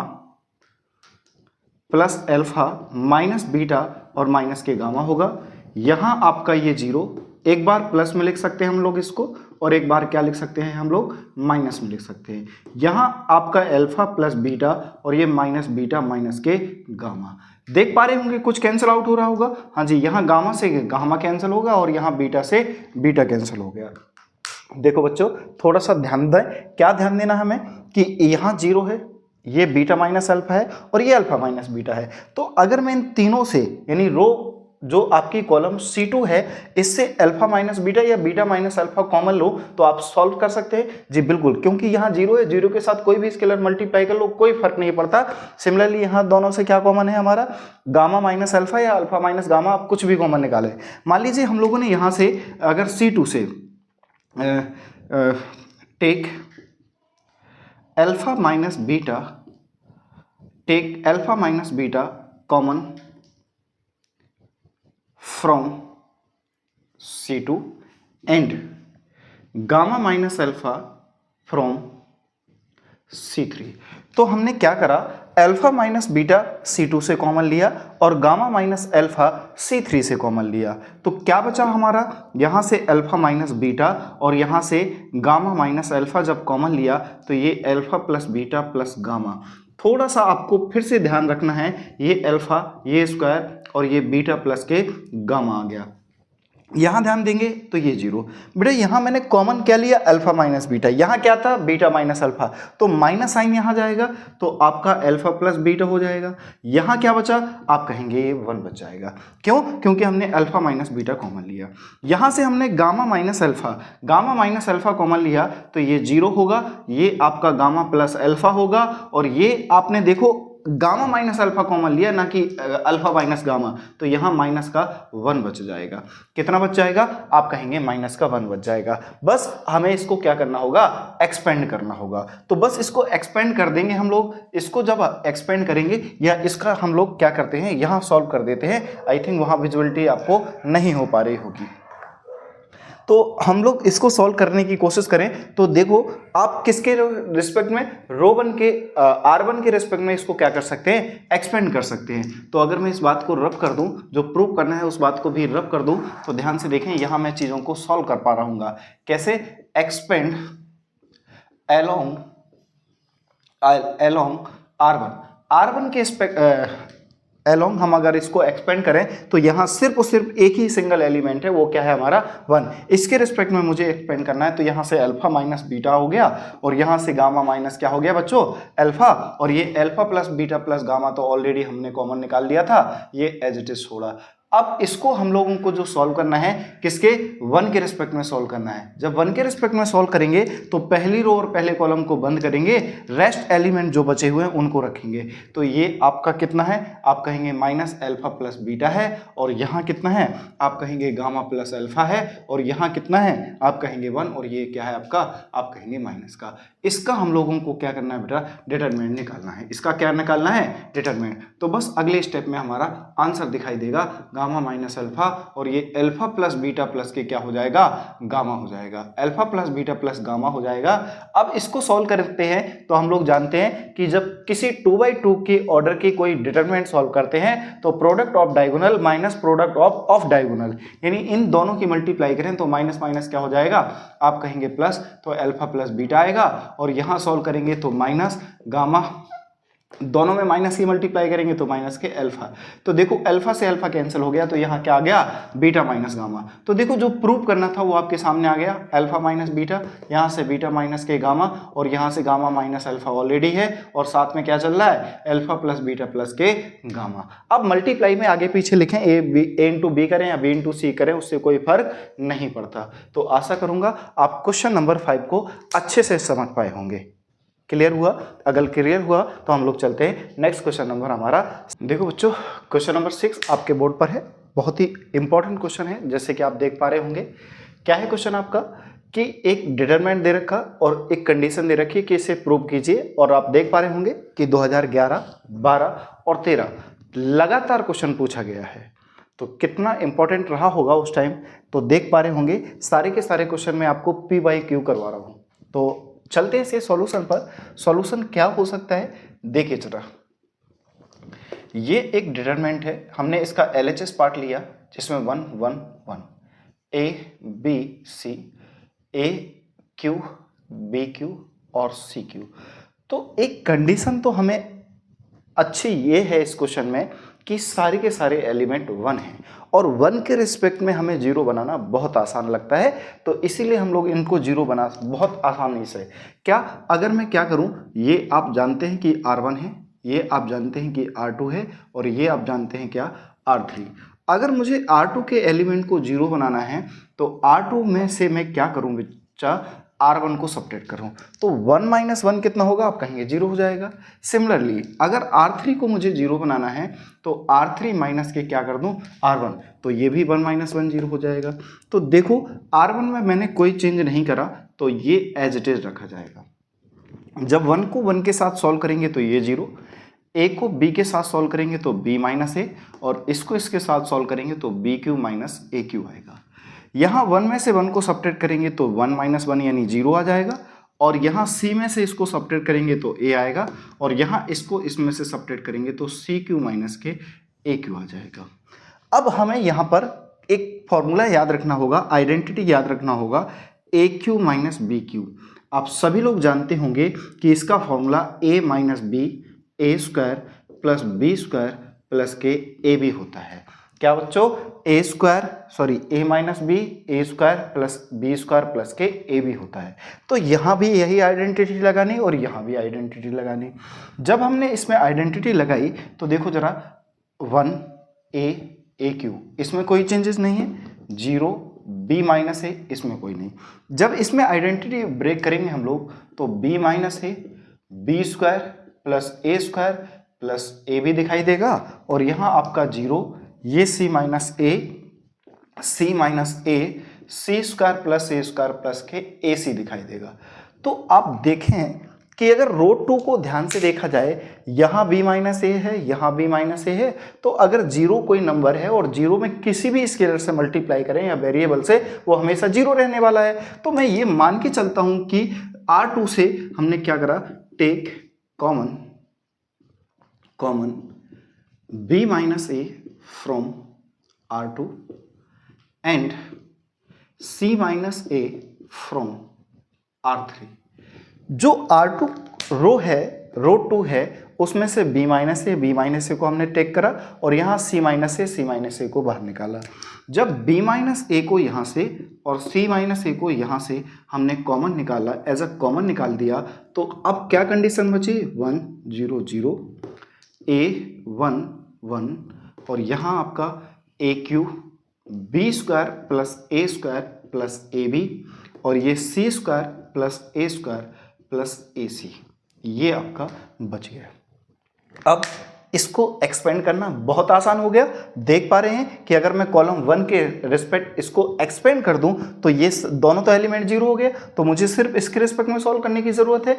plus alpha minus beta और माइनस के गामा होगा। यहाँ आपका ये 0, एक बार प्लस में लिख सकते हैं हम लोग इसको, और एक बार क्या लिख सकते हैं हम लोग? माइनस में लिख सकते हैं। यहाँ आपका अल्फा प्लस बीटा और ये माइनस बीटा माइनस के गामा। देख पा रहे होंगे कुछ कैंसिल आउट हो रहा होगा। हाँ जी, यहाँ गामा से गामा कैंसिल होगा और यहाँ बीटा से बीटा कैंसिल हो गया। देखो बच्चों, थोड़ा सा ध्यान दें। क्या ध्यान देना हमें कि यहाँ 0 है, ये बीटा माइनस अल्फा है और ये अल्फा माइनस बीटा है। तो अगर मैं इन तीनों से, यानी रो जो आपकी कॉलम C2 है, इससे अल्फा माइनस बीटा या बीटा माइनस अल्फा कॉमन लो तो आप सॉल्व कर सकते हैं। जी बिल्कुल, क्योंकि यहाँ 0 है, 0 के साथ कोई भी स्केलर मल्टीप्लाई कर लो, कोई फर्क नहीं पड़ता। सिमिलरली यहाँ दोनों से क्या कॉमन है हमारा? गामा माइनस अल्फा या अल्फा माइनस गामा, आप कुछ भी कॉमन निकालें। मान लीजिए हम लोगों ने यहाँ से अगर C2 से take alpha minus beta common from C2 and gamma minus alpha from C3। तो हमने क्या करा? अल्फा माइनस बीटा C2 से कॉमन लिया और गामा माइनस अल्फा C3 से कॉमन लिया। तो क्या बचा हमारा? यहाँ से अल्फा माइनस बीटा और यहाँ से गामा माइनस अल्फा जब कॉमन लिया तो ये alpha plus beta plus gamma. थोड़ा सा आपको फिर से ध्यान रखना है, ये अल्फा, ये स्क्वायर और ये बीटा प्लस के गामा आ गया। यहाँ ध्यान देंगे तो ये 0। बेटा यहाँ मैंने कॉमन क्या लिया, अल्फा माइनस बीटा, यहाँ क्या था, बीटा माइनस अल्फा, तो माइनस साइन यहाँ जाएगा तो आपका अल्फा प्लस बीटा हो जाएगा। यहाँ क्या बचा, आप कहेंगे ये 1 बच जाएगा। क्यों, क्योंकि हमने अल्फा माइनस बीटा कॉमन लिया। यहाँ से हमने गामा माइनस अल्फा कॉमन लिया तो ये 0 होगा, ये आपका गामा प्लस अल्फा होगा, और ये आपने देखो गामा माइनस अल्फा कॉमन लिया ना कि अल्फा माइनस गामा, तो यहाँ माइनस का 1 बच जाएगा। कितना बच जाएगा, आप कहेंगे माइनस का 1 बच जाएगा। बस हमें इसको क्या करना होगा, एक्सपेंड करना होगा। तो बस इसको एक्सपेंड कर देंगे हम लोग। इसको जब एक्सपेंड करेंगे या इसका हम लोग क्या करते हैं, यहाँ सॉल्व कर देते हैं। आई थिंक वहाँ विजुअलिटी आपको नहीं हो पा रही होगी, तो हम लोग इसको सॉल्व करने की कोशिश करें। तो देखो आप किसके रिस्पेक्ट में, रो1 के r1 के रिस्पेक्ट में इसको क्या कर सकते हैं, एक्सपेंड कर सकते हैं। तो अगर मैं इस बात को रब कर दूं, जो प्रूव करना है उस बात को भी रब कर दूं, तो ध्यान से देखें यहाँ मैं चीज़ों को सॉल्व कर पा रहा हूँ। कैसे, एक्सपेंड एलोंग r1 के एलोंग हम अगर इसको एक्सपेंड करें तो यहाँ सिर्फ और सिर्फ एक ही सिंगल एलिमेंट है, वो क्या है हमारा 1। इसके रिस्पेक्ट में मुझे एक्सपेंड करना है, तो यहाँ से अल्फा माइनस बीटा हो गया और यहाँ से गामा माइनस क्या हो गया बच्चों, अल्फा, और ये alpha plus beta plus gamma तो ऑलरेडी हमने कॉमन निकाल लिया था, ये एज इट इज छोड़ा। अब इसको हम लोगों को जो सॉल्व करना है किसके, 1 के रिस्पेक्ट में सॉल्व करना है। जब 1 के रिस्पेक्ट में सॉल्व करेंगे तो पहली रो और पहले कॉलम को बंद करेंगे, रेस्ट एलिमेंट जो बचे हुए हैं उनको रखेंगे। तो ये आपका कितना है, आप कहेंगे माइनस अल्फा प्लस बीटा है, और यहाँ कितना है, आप कहेंगे गामा प्लस अल्फा है, और यहाँ कितना है, आप कहेंगे 1, और ये क्या है आपका, आप कहेंगे माइनस का। इसका हम लोगों को क्या करना है बेटा, डिटरमिनेंट निकालना है। इसका क्या निकालना है, डिटरमिनेंट। तो बस अगले स्टेप में हमारा आंसर दिखाई देगा, गामा माइनस अल्फा, और ये अल्फा प्लस बीटा प्लस के क्या हो जाएगा, गामा हो जाएगा। Alpha plus beta plus gamma हो जाएगा। अब इसको सॉल्व करते हैं तो हम लोग जानते हैं कि जब किसी 2/2 के ऑर्डर की कोई डिटरमिनेंट सॉल्व करते हैं तो product of diagonal minus product of diagonal, यानी इन दोनों की मल्टीप्लाई करें तो माइनस माइनस क्या हो जाएगा, आप कहेंगे प्लस, तो अल्फा प्लस बीटा आएगा, और यहां सॉल्व करेंगे तो माइनस गामा, दोनों में माइनस की मल्टीप्लाई करेंगे तो माइनस के अल्फा। तो देखो अल्फा से अल्फा कैंसिल हो गया, तो यहाँ क्या आ गया, बीटा माइनस गामा। तो देखो जो प्रूव करना था वो आपके सामने आ गया, अल्फा माइनस बीटा, यहाँ से बीटा माइनस के गामा, और यहाँ से गामा माइनस अल्फा ऑलरेडी है, और साथ में क्या चल रहा है, अल्फा प्लस बीटा प्लस के गामा। अब मल्टीप्लाई में आगे पीछे लिखें, ए इंटू बी करें या बी इंटू सी करें, उससे कोई फर्क नहीं पड़ता। तो आशा करूंगा आप क्वेश्चन नंबर 5 को अच्छे से समझ पाए होंगे। क्लियर हुआ? अगर क्लियर हुआ तो हम लोग चलते हैं नेक्स्ट क्वेश्चन नंबर हमारा। देखो बच्चों, क्वेश्चन नंबर 6 आपके बोर्ड पर है, बहुत ही इंपॉर्टेंट क्वेश्चन है, जैसे कि आप देख पा रहे होंगे। क्या है क्वेश्चन आपका, कि एक डिटरमिनेंट दे रखा और एक कंडीशन दे रखी है कि इसे प्रूव कीजिए, और आप देख पा रहे होंगे कि 2011, 12 और 13 लगातार क्वेश्चन पूछा गया है। तो कितना इंपॉर्टेंट रहा होगा उस टाइम, तो देख पा रहे होंगे। सारे के सारे क्वेश्चन मैं आपको P/Q करवा रहा हूँ। तो चलते हैं इसे सॉल्यूशन पर। सॉल्यूशन क्या हो सकता है, देखिए जरा। ये एक डिटरमिनेंट है, हमने इसका LHS पार्ट लिया जिसमें 1 1 1 A B C A Q B Q और C Q। तो एक कंडीशन तो हमें अच्छी ये है इस क्वेश्चन में कि सारे के सारे एलिमेंट 1 हैं, और 1 के रिस्पेक्ट में हमें 0 बनाना बहुत आसान लगता है, तो इसीलिए हम लोग इनको 0 बना बहुत आसानी से। क्या, अगर मैं क्या करूं, ये आप जानते हैं कि R1 है, ये आप जानते हैं कि R2 है, और ये आप जानते हैं क्या, R3। अगर मुझे R2 के एलिमेंट को 0 बनाना है तो R2 में से मैं क्या करूं बच्चा, R1 को सब्ट्रैक्ट करूं, तो 1 माइनस 1 कितना होगा, आप कहेंगे 0 हो जाएगा। सिमिलरली अगर R3 को मुझे 0 बनाना है तो R3 माइनस के क्या कर दूं, R1, तो ये भी 1 माइनस 1 0 हो जाएगा। तो देखो R1 में मैंने कोई चेंज नहीं करा, तो ये एज इट इज रखा जाएगा। जब 1 को 1 के साथ सॉल्व करेंगे तो ये 0, ए को बी के साथ सॉल्व करेंगे तो b माइनस ए, और इसको इसके साथ सॉल्व करेंगे तो BQ माइनस AQ आएगा। यहाँ 1 में से 1 को सब्ट्रैक्ट करेंगे तो 1 माइनस 1 यानी 0 आ जाएगा, और यहाँ C में से इसको सब्ट्रैक्ट करेंगे तो A आएगा, और यहाँ इसको इसमें से सब्ट्रैक्ट करेंगे तो CQ माइनस के AQ आ जाएगा। अब हमें यहाँ पर एक फॉर्मूला याद रखना होगा, आइडेंटिटी याद रखना होगा, AQ माइनस BQ। आप सभी लोग जानते होंगे कि इसका formula A minus B A² plus B² plus के AB होता है। क्या बच्चों, A minus B A square plus B square plus के ए बी होता है। तो यहाँ भी यही आइडेंटिटी लगानी और यहाँ भी आइडेंटिटी लगानी। जब हमने इसमें आइडेंटिटी लगाई तो देखो जरा 1 ए क्यू, इसमें कोई चेंजेस नहीं है, 0 बी माइनस ए, इसमें कोई नहीं। जब इसमें आइडेंटिटी ब्रेक करेंगे हम लोग तो B minus A B square plus A square plus A B दिखाई देगा, और यहाँ आपका 0, ये C minus A C square plus A square plus के ए सी दिखाई देगा। तो आप देखें कि अगर रो 2 को ध्यान से देखा जाए, यहाँ b माइनस ए है, यहाँ b माइनस ए है, तो अगर 0 कोई नंबर है और 0 में किसी भी स्केलर से मल्टीप्लाई करें या वेरिएबल से, वो हमेशा 0 रहने वाला है। तो मैं ये मान के चलता हूं कि R2 से हमने क्या करा, take common b minus A from R2 and c minus A from R3। जो R2 रो 2 है उसमें से b माइनस ए को हमने टेक करा और यहाँ c माइनस ए को बाहर निकाला। जब b माइनस ए को यहाँ से और c माइनस ए को यहाँ से हमने कॉमन निकाला, एज अ कॉमन निकाल दिया, तो अब क्या कंडीशन बची, 1 0 0 a 1 1 और यहाँ आपका A Q B square plus A square plus A B और ये C square plus A square plus A C, ये आपका बच गया। अब इसको एक्सपेंड करना बहुत आसान हो गया। देख पा रहे हैं कि अगर मैं कॉलम 1 के रिस्पेक्ट इसको एक्सपेंड कर दूं तो ये दोनों तो एलिमेंट 0 हो गए, तो मुझे सिर्फ इसके रिस्पेक्ट में सॉल्व करने की जरूरत है।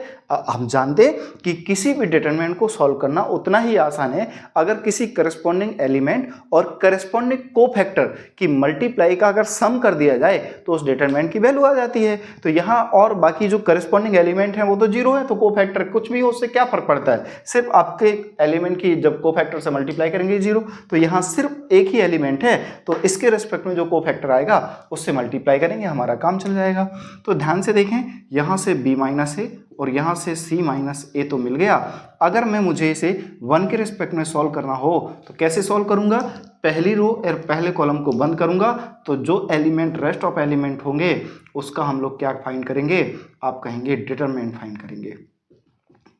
हम जानते हैं कि किसी भी डिटरमिनेंट को सॉल्व करना उतना ही आसान है अगर किसी करस्पॉन्डिंग एलिमेंट और करस्पॉन्डिंग कोफैक्टर की मल्टीप्लाई का अगर सम कर दिया जाए तो उस डिटरमिनेंट की वैल्यू आ जाती है। तो यहाँ और बाकी जो करस्पॉन्डिंग एलिमेंट है वो तो 0 है, तो कोफैक्टर कुछ भी हो उससे क्या फर्क पड़ता है, सिर्फ आपके एलिमेंट की जब कोफैक्टर से मल्टीप्लाई करेंगे 0, तो यहाँ सिर्फ एक ही एलिमेंट है, तो इसके रिस्पेक्ट में जो कोफैक्टर आएगा उससे मल्टीप्लाई करेंगे, हमारा काम चल जाएगा। तो ध्यान से देखें, यहाँ से b माइनस ए और यहाँ से c माइनस ए तो मिल गया। अगर मैं मुझे इसे 1 के रिस्पेक्ट में सॉल्व करना हो तो कैसे सॉल्व करूंगा, पहली रो और पहले कॉलम को बंद करूंगा, तो जो एलिमेंट रेस्ट ऑफ एलिमेंट होंगे उसका हम लोग क्या फाइंड करेंगे, आप कहेंगे डिटरमिनेंट फाइंड करेंगे।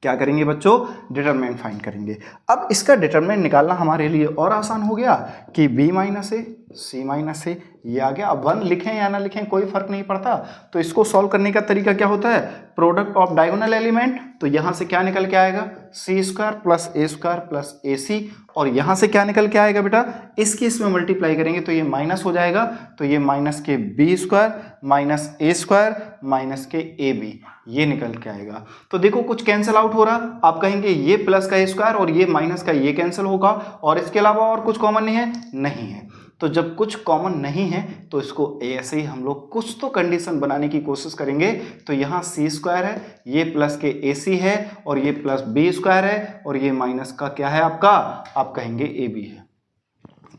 क्या करेंगे बच्चों, डिटरमिनेंट फाइंड करेंगे। अब इसका डिटरमिनेंट निकालना हमारे लिए और आसान हो गया कि b माइनस ए c माइनस ए ये आ गया। अब 1 लिखें या ना लिखें कोई फर्क नहीं पड़ता। तो इसको सॉल्व करने का तरीका क्या होता है, प्रोडक्ट ऑफ डायगोनल एलिमेंट, तो यहाँ से क्या निकल के आएगा, सी स्क्वायर प्लस ए सी, और यहाँ से क्या निकल के आएगा बेटा, इसकी इसमें मल्टीप्लाई करेंगे तो ये माइनस हो जाएगा, तो ये माइनस के बी स्क्वायर माइनस ए स्क्वायर माइनस के ए बी, ये निकल के आएगा। तो देखो कुछ कैंसिल आउट हो रहा, आप कहेंगे ये प्लस का ए स्क्वायर और ये माइनस का ये कैंसिल होगा, और इसके अलावा और कुछ कॉमन नहीं है, नहीं है। तो जब कुछ कॉमन नहीं है तो इसको ऐसे ही हम लोग कुछ तो कंडीशन बनाने की कोशिश करेंगे। तो यहाँ सी स्क्वायर है, ये प्लस के ए सी है, और ये प्लस बी स्क्वायर है, और ये माइनस का क्या है आपका, आप कहेंगे ए बी है।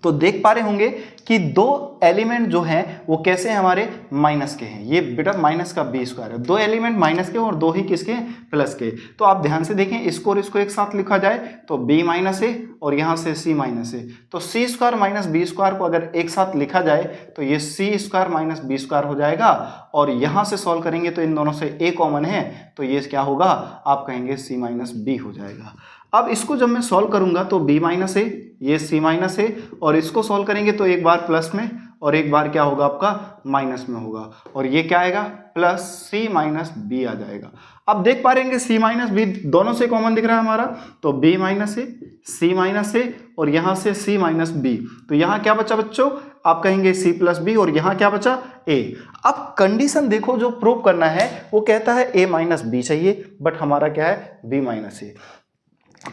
तो देख पा रहे होंगे कि दो एलिमेंट जो हैं वो कैसे हैं, हमारे माइनस के हैं। ये बेटा माइनस का बी स्क्वायर है, दो एलिमेंट माइनस के और दो ही किसके, प्लस के। तो आप ध्यान से देखें, इसको और इसको एक साथ लिखा जाए तो b माइनस ए और यहाँ से c माइनस ए, तो सी स्क्वायर माइनस बी स्क्वायर को अगर एक साथ लिखा जाए तो ये C square minus B square हो जाएगा, और यहाँ से सॉल्व करेंगे तो इन दोनों से a कॉमन है, तो ये क्या होगा, आप कहेंगे c माइनस बी हो जाएगा। अब इसको जब मैं सॉल्व करूंगा तो b माइनस ए, ये c माइनस ए, और इसको सॉल्व करेंगे तो एक बार प्लस में और एक बार क्या होगा आपका माइनस में होगा, और ये क्या आएगा, प्लस c माइनस बी आ जाएगा। अब देख पा रहे हैं c माइनस बी दोनों से कॉमन दिख रहा है हमारा, तो b माइनस ए c माइनस ए और यहाँ से c माइनस बी, तो यहाँ क्या बचा बच्चों, आप कहेंगे c प्लस बी, और यहाँ क्या बचा a। अब कंडीशन देखो जो प्रूव करना है, वो कहता है a माइनस बी चाहिए, बट हमारा क्या है b माइनस ए।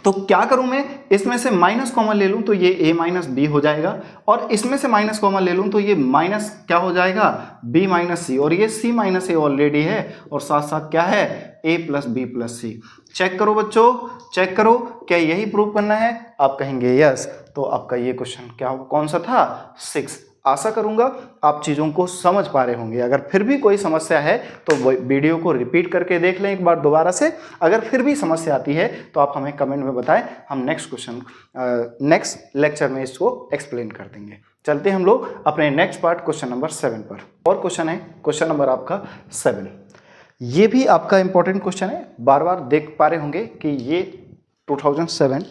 तो क्या करूं मैं, इसमें से माइनस कॉमन ले लूं तो ये a माइनस बी हो जाएगा, और इसमें से माइनस कॉमन ले लूं तो ये माइनस क्या हो जाएगा, b माइनस सी, और ये c माइनस ए ऑलरेडी है, और साथ साथ क्या है a plus B plus C. Check करो बच्चों, चेक करो, क्या यही प्रूव करना है, आप कहेंगे यस। तो आपका ये क्वेश्चन क्या कौन सा था, 6। आशा करूंगा आप चीज़ों को समझ पा रहे होंगे। अगर फिर भी कोई समस्या है तो वीडियो को रिपीट करके देख लें एक बार दोबारा से। अगर फिर भी समस्या आती है तो आप हमें कमेंट में बताएं, हम नेक्स्ट लेक्चर में इसको एक्सप्लेन कर देंगे। चलते हम लोग अपने नेक्स्ट पार्ट क्वेश्चन नंबर 7 पर। और क्वेश्चन है क्वेश्चन नंबर आपका 7। ये भी आपका इंपॉर्टेंट क्वेश्चन है, बार बार देख पा रहे होंगे कि ये 2007,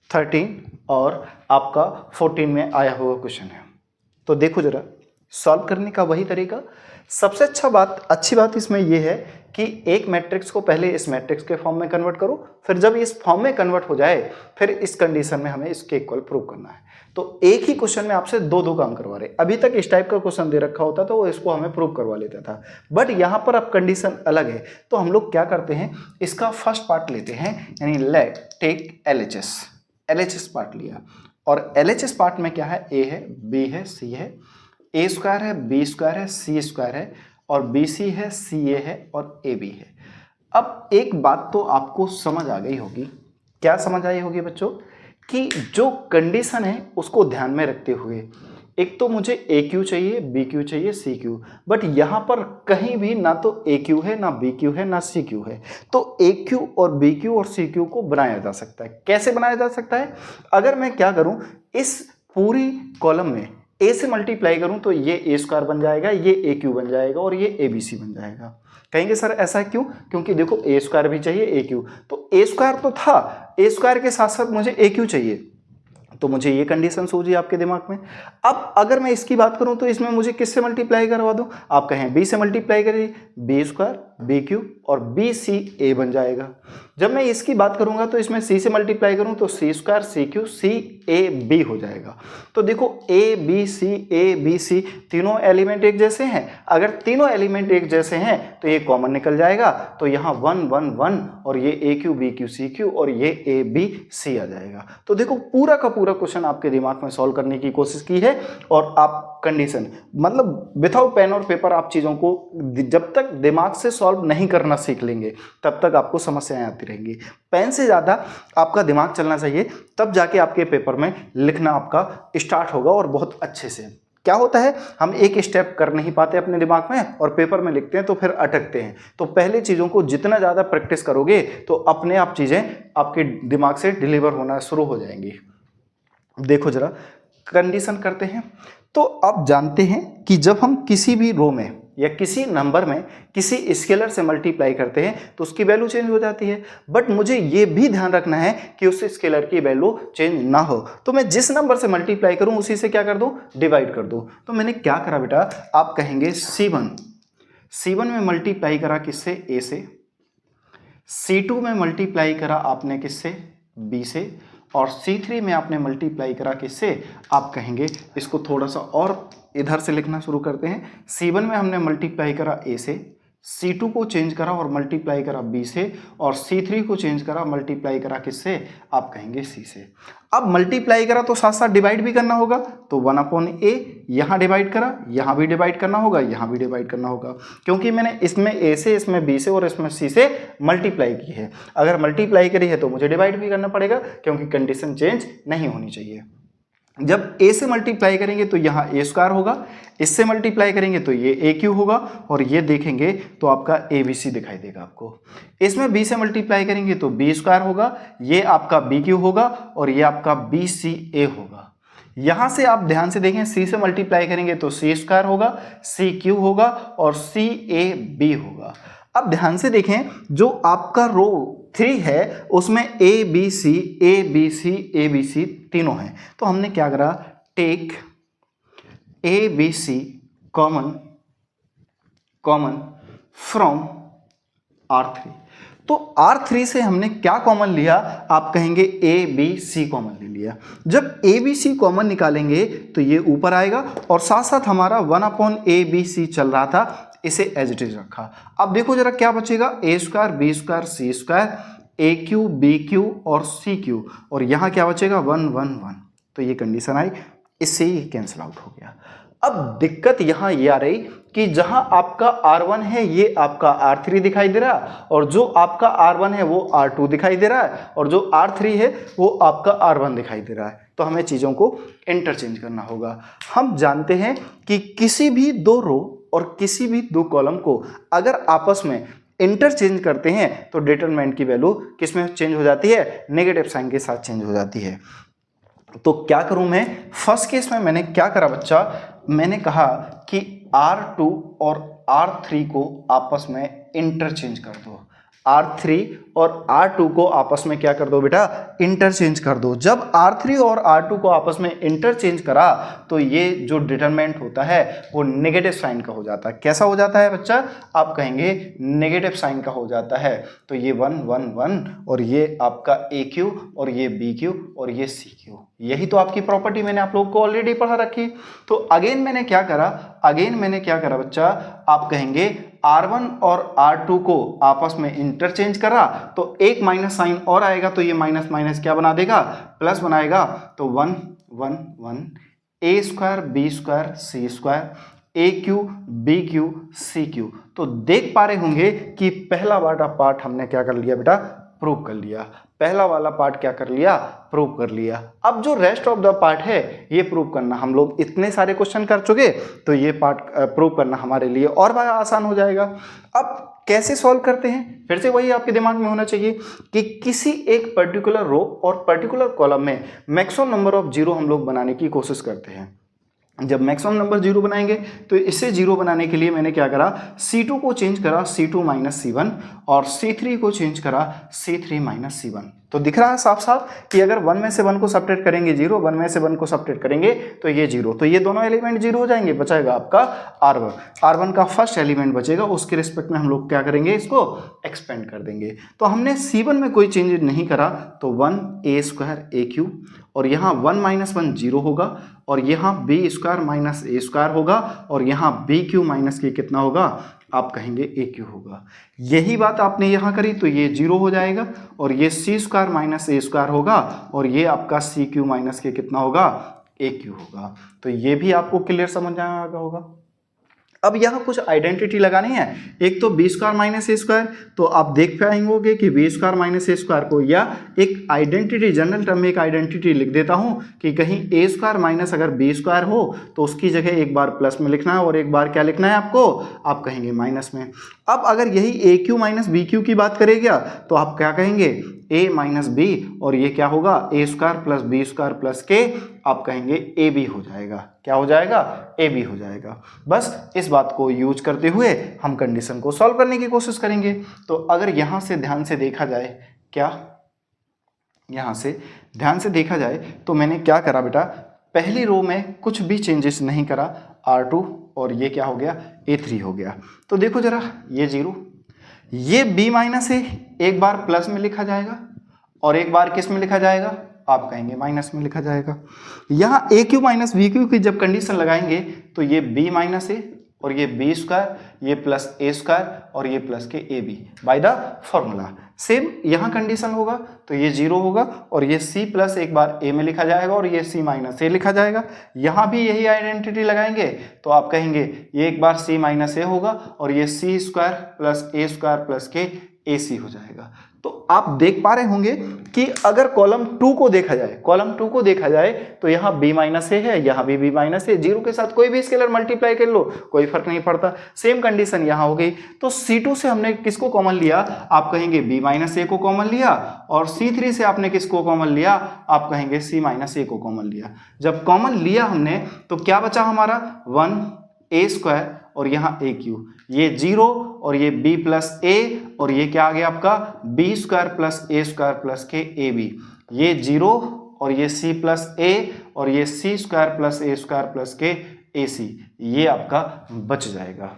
13 और आपका 14 में आया हुआ क्वेश्चन है। तो देखो जरा सॉल्व करने का वही तरीका। सबसे अच्छी बात इसमें यह है कि एक मैट्रिक्स को पहले इस मैट्रिक्स के फॉर्म में कन्वर्ट करो, फिर जब इस फॉर्म में कन्वर्ट हो जाए फिर इस कंडीशन में हमें इसके इक्वल प्रूव करना है। तो एक ही क्वेश्चन में आपसे दो काम करवा रहे। अभी तक इस टाइप का क्वेश्चन दे रखा होता तो वो इसको हमें प्रूव करवा लेता था, बट यहाँ पर अब कंडीशन अलग है। तो हम लोग क्या करते हैं, इसका फर्स्ट पार्ट लेते हैं, यानी लेट टेक LHS पार्ट लिया। और LHS पार्ट में क्या है, A है, B है, C है, A स्क्वायर है, B स्क्वायर है, C स्क्वायर है, और BC है, CA है और AB है। अब एक बात तो आपको समझ आ गई होगी, क्या समझ आई होगी बच्चों, कि जो कंडीशन है उसको ध्यान में रखते हुए एक तो मुझे AQ चाहिए, BQ चाहिए, CQ, बट यहाँ पर कहीं भी ना तो AQ है, ना BQ है, ना CQ है। तो AQ और BQ और CQ को बनाया जा सकता है। कैसे बनाया जा सकता है, अगर मैं क्या करूँ, इस पूरी कॉलम में A से मल्टीप्लाई करूं तो ये A स्क्वायर बन जाएगा, ये AQ बन जाएगा और ये ABC बन जाएगा। कहेंगे सर ऐसा क्यों, क्योंकि देखो A स्क्वायर भी चाहिए AQ, तो A स्क्वायर तो था, A स्क्वायर के साथ साथ मुझे AQ चाहिए, तो मुझे ये कंडीशन सूझी आपके दिमाग में। अब अगर मैं इसकी बात करूं तो इसमें मुझे किससे मल्टीप्लाई करवा दूं, आप कहें B से मल्टीप्लाई करिए, B स्क्वायर BQ और BCA बन जाएगा। जब मैं इसकी बात करूंगा तो इसमें C से मल्टीप्लाई करूं तो C स्क्वायर CQ CAB हो जाएगा। तो देखो ABC तीनों एलिमेंट एक जैसे हैं, अगर तीनों एलिमेंट एक जैसे हैं तो ये कॉमन निकल जाएगा, तो यहाँ 1 1 1 और ये AQ BQ CQ और ये ABC आ जाएगा। तो देखो पूरा का पूरा क्वेश्चन आपके दिमाग में सॉल्व करने की कोशिश की है, और आप कंडीशन मतलब विदाउट पेन और पेपर आप चीज़ों को जब तक दिमाग से सॉल्व नहीं करना सीख लेंगे तब तक आपको समस्याएं आती रहेंगी। पेन से ज़्यादा आपका दिमाग चलना चाहिए, तब जाके आपके पेपर में लिखना आपका स्टार्ट होगा और बहुत अच्छे से। क्या होता है, हम एक स्टेप कर नहीं पाते अपने दिमाग में और पेपर में लिखते हैं तो फिर अटकते हैं। तो पहले चीज़ों को जितना ज़्यादा प्रैक्टिस करोगे तो अपने आप चीज़ें आपके दिमाग से डिलीवर होना शुरू हो जाएंगी। देखो जरा कंडीशन करते हैं। तो आप जानते हैं कि जब हम किसी भी रो में या किसी नंबर में किसी स्केलर से मल्टीप्लाई करते हैं तो उसकी वैल्यू चेंज हो जाती है, बट मुझे ये भी ध्यान रखना है कि उस स्केलर की वैल्यू चेंज ना हो। तो मैं जिस नंबर से मल्टीप्लाई करूं उसी से क्या कर दूं, डिवाइड कर दूं। तो मैंने क्या करा बेटा, आप कहेंगे C1 में मल्टीप्लाई करा किससे, A से, C2 में मल्टीप्लाई करा आपने किससे, B से, और C3 में आपने मल्टीप्लाई करा किससे, आप कहेंगे इसको थोड़ा सा और इधर से लिखना शुरू करते हैं। C1 में हमने मल्टीप्लाई करा A से, C2 को चेंज करा और मल्टीप्लाई करा B से, और C3 को चेंज करा मल्टीप्लाई करा किससे, आप कहेंगे C से। अब मल्टीप्लाई करा तो साथ साथ डिवाइड भी करना होगा, तो 1/A यहाँ डिवाइड करा, यहाँ भी डिवाइड करना होगा, यहाँ भी डिवाइड करना होगा, क्योंकि मैंने इसमें A से, इसमें B से और इसमें C से मल्टीप्लाई की है। अगर मल्टीप्लाई करी है तो मुझे डिवाइड भी करना पड़ेगा, क्योंकि कंडीशन चेंज नहीं होनी चाहिए। जब A से मल्टीप्लाई करेंगे तो यहाँ A स्क्वायर होगा, इससे मल्टीप्लाई करेंगे तो ये AQ होगा, और ये देखेंगे तो आपका ABC दिखाई देगा आपको। इसमें B से मल्टीप्लाई करेंगे तो B स्क्वायर होगा, ये आपका BQ होगा, और ये आपका BCA होगा। यहाँ से आप ध्यान से देखें, C से मल्टीप्लाई करेंगे तो C स्क्वायर होगा, CQ होगा और CAB होगा। अब ध्यान से देखें, जो आपका रो 3 है उसमें ABC तीनों हैं। तो हमने क्या करा, take ABC common from R3। तो R3 से हमने क्या कॉमन लिया, आप कहेंगे ABC कॉमन ले लिया। जब ABC कॉमन निकालेंगे तो ये ऊपर आएगा, और साथ साथ हमारा 1/ABC चल रहा था, इसे एज इट इज रखा। अब देखो जरा क्या बचेगा, A square B square C square AQ BQ और CQ, और यहाँ क्या बचेगा 1 1 1। तो ये कंडीशन आई, इससे ही कैंसिल आउट हो गया। अब दिक्कत यहाँ ये आ रही कि जहां आपका R1 है ये आपका R3 दिखाई दे रहा है, और जो आपका R1 है वो R2 दिखाई दे रहा है, और जो R3 है वो आपका R1 दिखाई दे रहा है। तो हमें चीज़ों को इंटरचेंज करना होगा। हम जानते हैं कि किसी भी दो रो और किसी भी दो कॉलम को अगर आपस में इंटरचेंज करते हैं तो डिटरमिनेंट की वैल्यू किस में चेंज हो जाती है? नेगेटिव साइन के साथ चेंज हो जाती है। तो क्या करूं मैं? फर्स्ट केस में मैंने क्या करा बच्चा, मैंने कहा कि R2 और R3 को आपस में इंटरचेंज कर दो। R3 और R2 को आपस में क्या कर दो बेटा? इंटरचेंज कर दो। जब R3 और R2 को आपस में इंटरचेंज करा तो ये जो डिटरमिनेंट होता है वो नेगेटिव साइन का हो जाता है। कैसा हो जाता है बच्चा? आप कहेंगे नेगेटिव साइन का हो जाता है। तो ये 1 1 1 और ये आपका AQ और ये BQ और ये CQ, यही तो आपकी प्रॉपर्टी मैंने आप लोगों को ऑलरेडी पढ़ा रखी। तो अगेन मैंने क्या करा बच्चा, आप कहेंगे R1 और R2 को आपस में इंटरचेंज करा तो एक माइनस साइन और आएगा, तो ये माइनस माइनस क्या बना देगा? प्लस बनाएगा। तो 1 1 1 A square B square C square AQ BQ CQ। तो देख पा रहे होंगे कि पहला वाला पार्ट हमने क्या कर लिया बेटा? प्रूव कर लिया। पहला वाला पार्ट क्या कर लिया? प्रूव कर लिया। अब जो रेस्ट ऑफ द पार्ट है ये प्रूव करना, हम लोग इतने सारे क्वेश्चन कर चुके तो ये पार्ट प्रूव करना हमारे लिए और बड़ा आसान हो जाएगा। अब कैसे सॉल्व करते हैं? फिर से वही आपके दिमाग में होना चाहिए कि किसी एक पर्टिकुलर रो और पर्टिकुलर कॉलम में मैक्सिमम नंबर ऑफ जीरो हम लोग बनाने की कोशिश करते हैं। जब मैक्सिमम नंबर जीरो बनाएंगे तो इसे जीरो बनाने के लिए मैंने क्या करा? C2 को चेंज करा C2 माइनस C1 और C3 को चेंज करा C3 माइनस C1। तो दिख रहा है साफ साफ कि अगर 1 में से 1 को सब्ट्रैक्ट करेंगे 0, 1 में से 1 को सब्ट्रैक्ट करेंगे तो ये 0, तो ये दोनों एलिमेंट 0 हो जाएंगे। बचाएगा आपका R1 का फर्स्ट एलिमेंट बचेगा, उसके रिस्पेक्ट में हम लोग क्या करेंगे? इसको एक्सपेंड कर देंगे। तो हमने C1 में कोई चेंज नहीं करा तो 1 A स्क्वायर AQ और यहाँ 1 माइनस 1 0 होगा और यहाँ B square minus A square होगा और यहाँ BQ माइनस के कितना होगा? आप कहेंगे AQ होगा। यही बात आपने यहाँ करी तो ये 0 हो जाएगा और ये C square minus A square होगा और ये आपका CQ माइनस के कितना होगा? AQ होगा। तो ये भी आपको क्लियर समझ में आ गया होगा। अब यहाँ कुछ आइडेंटिटी लगानी है। एक तो B square minus A square, तो आप देख पाएंगे कि B square minus A square को, या एक आइडेंटिटी जनरल टर्म में एक आइडेंटिटी लिख देता हूँ कि कहीं A स्क्वायर माइनस अगर B स्क्वायर हो तो उसकी जगह एक बार प्लस में लिखना है और एक बार क्या लिखना है आपको? आप कहेंगे माइनस में। अब अगर यही AQ माइनस BQ की बात करेगा तो आप क्या कहेंगे? A माइनस B और ये क्या होगा? A square plus B square plus के, आप कहेंगे AB हो जाएगा। क्या हो जाएगा? AB हो जाएगा। बस इस बात को यूज करते हुए हम कंडीशन को सॉल्व करने की कोशिश करेंगे। तो अगर यहाँ से ध्यान से देखा जाए, क्या यहाँ से ध्यान से देखा जाए तो मैंने क्या करा बेटा? पहली रो में कुछ भी चेंजेस नहीं करा, R2 और ये क्या हो गया? A3 हो गया। तो देखो जरा, ये 0, ये B माइनस A एक बार प्लस में लिखा जाएगा और एक बार किस में लिखा जाएगा? आप कहेंगे माइनस में लिखा जाएगा। यहाँ AQ माइनस BQ की जब कंडीशन लगाएंगे तो ये B माइनस A और ये B स्क्वायर, ये प्लस A स्क्वायर और ये प्लस के AB by the formula. Same यहाँ कंडीशन होगा तो ये 0 होगा और ये C प्लस एक बार A में लिखा जाएगा और ये C माइनस A लिखा जाएगा। यहाँ भी यही आइडेंटिटी लगाएंगे तो आप कहेंगे ये एक बार C माइनस A होगा और ये C square plus A square plus के AC हो जाएगा। तो आप देख पा रहे होंगे कि अगर कॉलम 2 को देखा जाए तो यहाँ B माइनस A है, यहाँ भी B माइनस A, 0 के साथ कोई भी स्केलर मल्टीप्लाई कर लो, कोई फर्क नहीं पड़ता। सेम कंडीशन यहाँ हो गई। तो C2 से हमने किसको कॉमन लिया? आप कहेंगे B माइनस A को कॉमन लिया और C3 से आपने किसको कॉमन लिया? आप कहेंगे C माइनस A को कॉमन लिया। जब कॉमन लिया हमने तो क्या बचा हमारा? 1 A स्क्वायर और यहाँ AQ, ये 0 और ये B प्लस A और ये क्या आ गया आपका? B square plus A square plus के AB, ये 0 और ये C प्लस A और ये C square plus A square plus के AC, ये आपका बच जाएगा।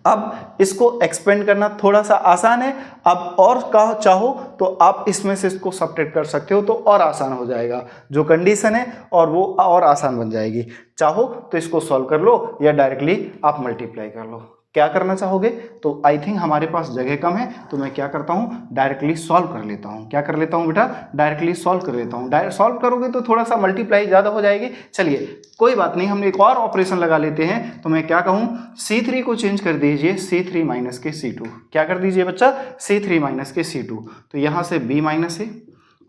अब इसको एक्सपेंड करना थोड़ा सा आसान है। अब और चाहो तो आप इसमें से इसको सब्ट्रैक्ट कर सकते हो तो और आसान हो जाएगा। जो कंडीशन है और वो और आसान बन जाएगी। चाहो तो इसको सॉल्व कर लो या डायरेक्टली आप मल्टीप्लाई कर लो। क्या करना चाहोगे? तो आई थिंक हमारे पास जगह कम है, तो मैं क्या करता हूँ, डायरेक्टली सॉल्व कर लेता हूँ। क्या कर लेता हूँ बेटा? डायरेक्टली सॉल्व कर लेता हूँ। डायरेक्ट सॉल्व करोगे तो थोड़ा सा मल्टीप्लाई ज़्यादा हो जाएगी। चलिए कोई बात नहीं, हम एक और ऑपरेशन लगा लेते हैं। तो मैं क्या कहूँ, C3 को चेंज कर दीजिए C3 माइनस के C2। क्या कर दीजिए बच्चा? C3 माइनस के C2। तो यहाँ से B माइनस ए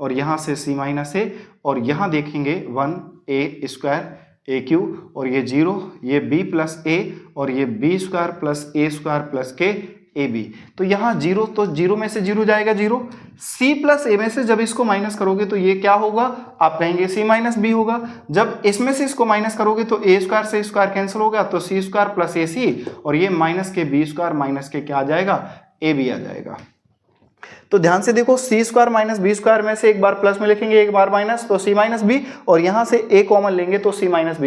और यहाँ से C माइनस ए, और यहाँ देखेंगे 1a स्क्वायर ए क्यू, और ये 0, ये b प्लस ए, और ये b square plus A square plus के ए बी। तो यहाँ 0, तो 0 में से 0 जाएगा 0। c प्लस ए में से जब इसको माइनस करोगे तो ये क्या होगा? आप कहेंगे c माइनस बी होगा। जब इसमें से इसको माइनस करोगे तो ए स्क्वायर से स्क्वायर कैंसिल होगा, तो सी स्क्वायर प्लस ए सी, और ये माइनस के बी स्क्वायर माइनस के क्या आ जाएगा? ए बी आ जाएगा। तो ध्यान से देखो, सी स्क्वायर माइनस बी स्क्वायर में से एक बार प्लस में लिखेंगे, एक बार माइनस, तो सी माइनस बी, और यहां से ए कॉमन लेंगे तो सी माइनस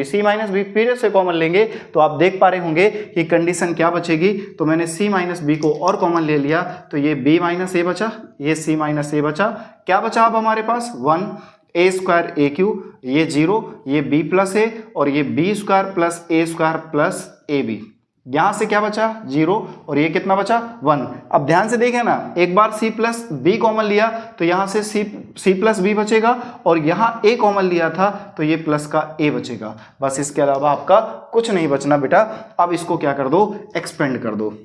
बी फिर से कॉमन लेंगे, तो आप देख पा रहे होंगे कि कंडीशन क्या बचेगी। तो मैंने सी माइनस बी को और कॉमन ले लिया, तो ये बी माइनस ए बचा, ये सी माइनस ए बचा। क्या बचा अब हमारे पास? 1 ए स्क्वायर ए क्यू, ये 0, ये बी प्लस ए, और ये B square plus A square plus A B. यहां से क्या बचा? 0, और ये कितना बचा? 1। अब ध्यान से देखें ना, एक बार c प्लस बी कॉमन लिया तो यहां से c प्लस बी बचेगा, और यहां a कॉमन लिया था तो ये प्लस का a बचेगा। बस इसके अलावा आपका कुछ नहीं बचना बेटा। अब इसको क्या कर दो? एक्सपेंड कर दो।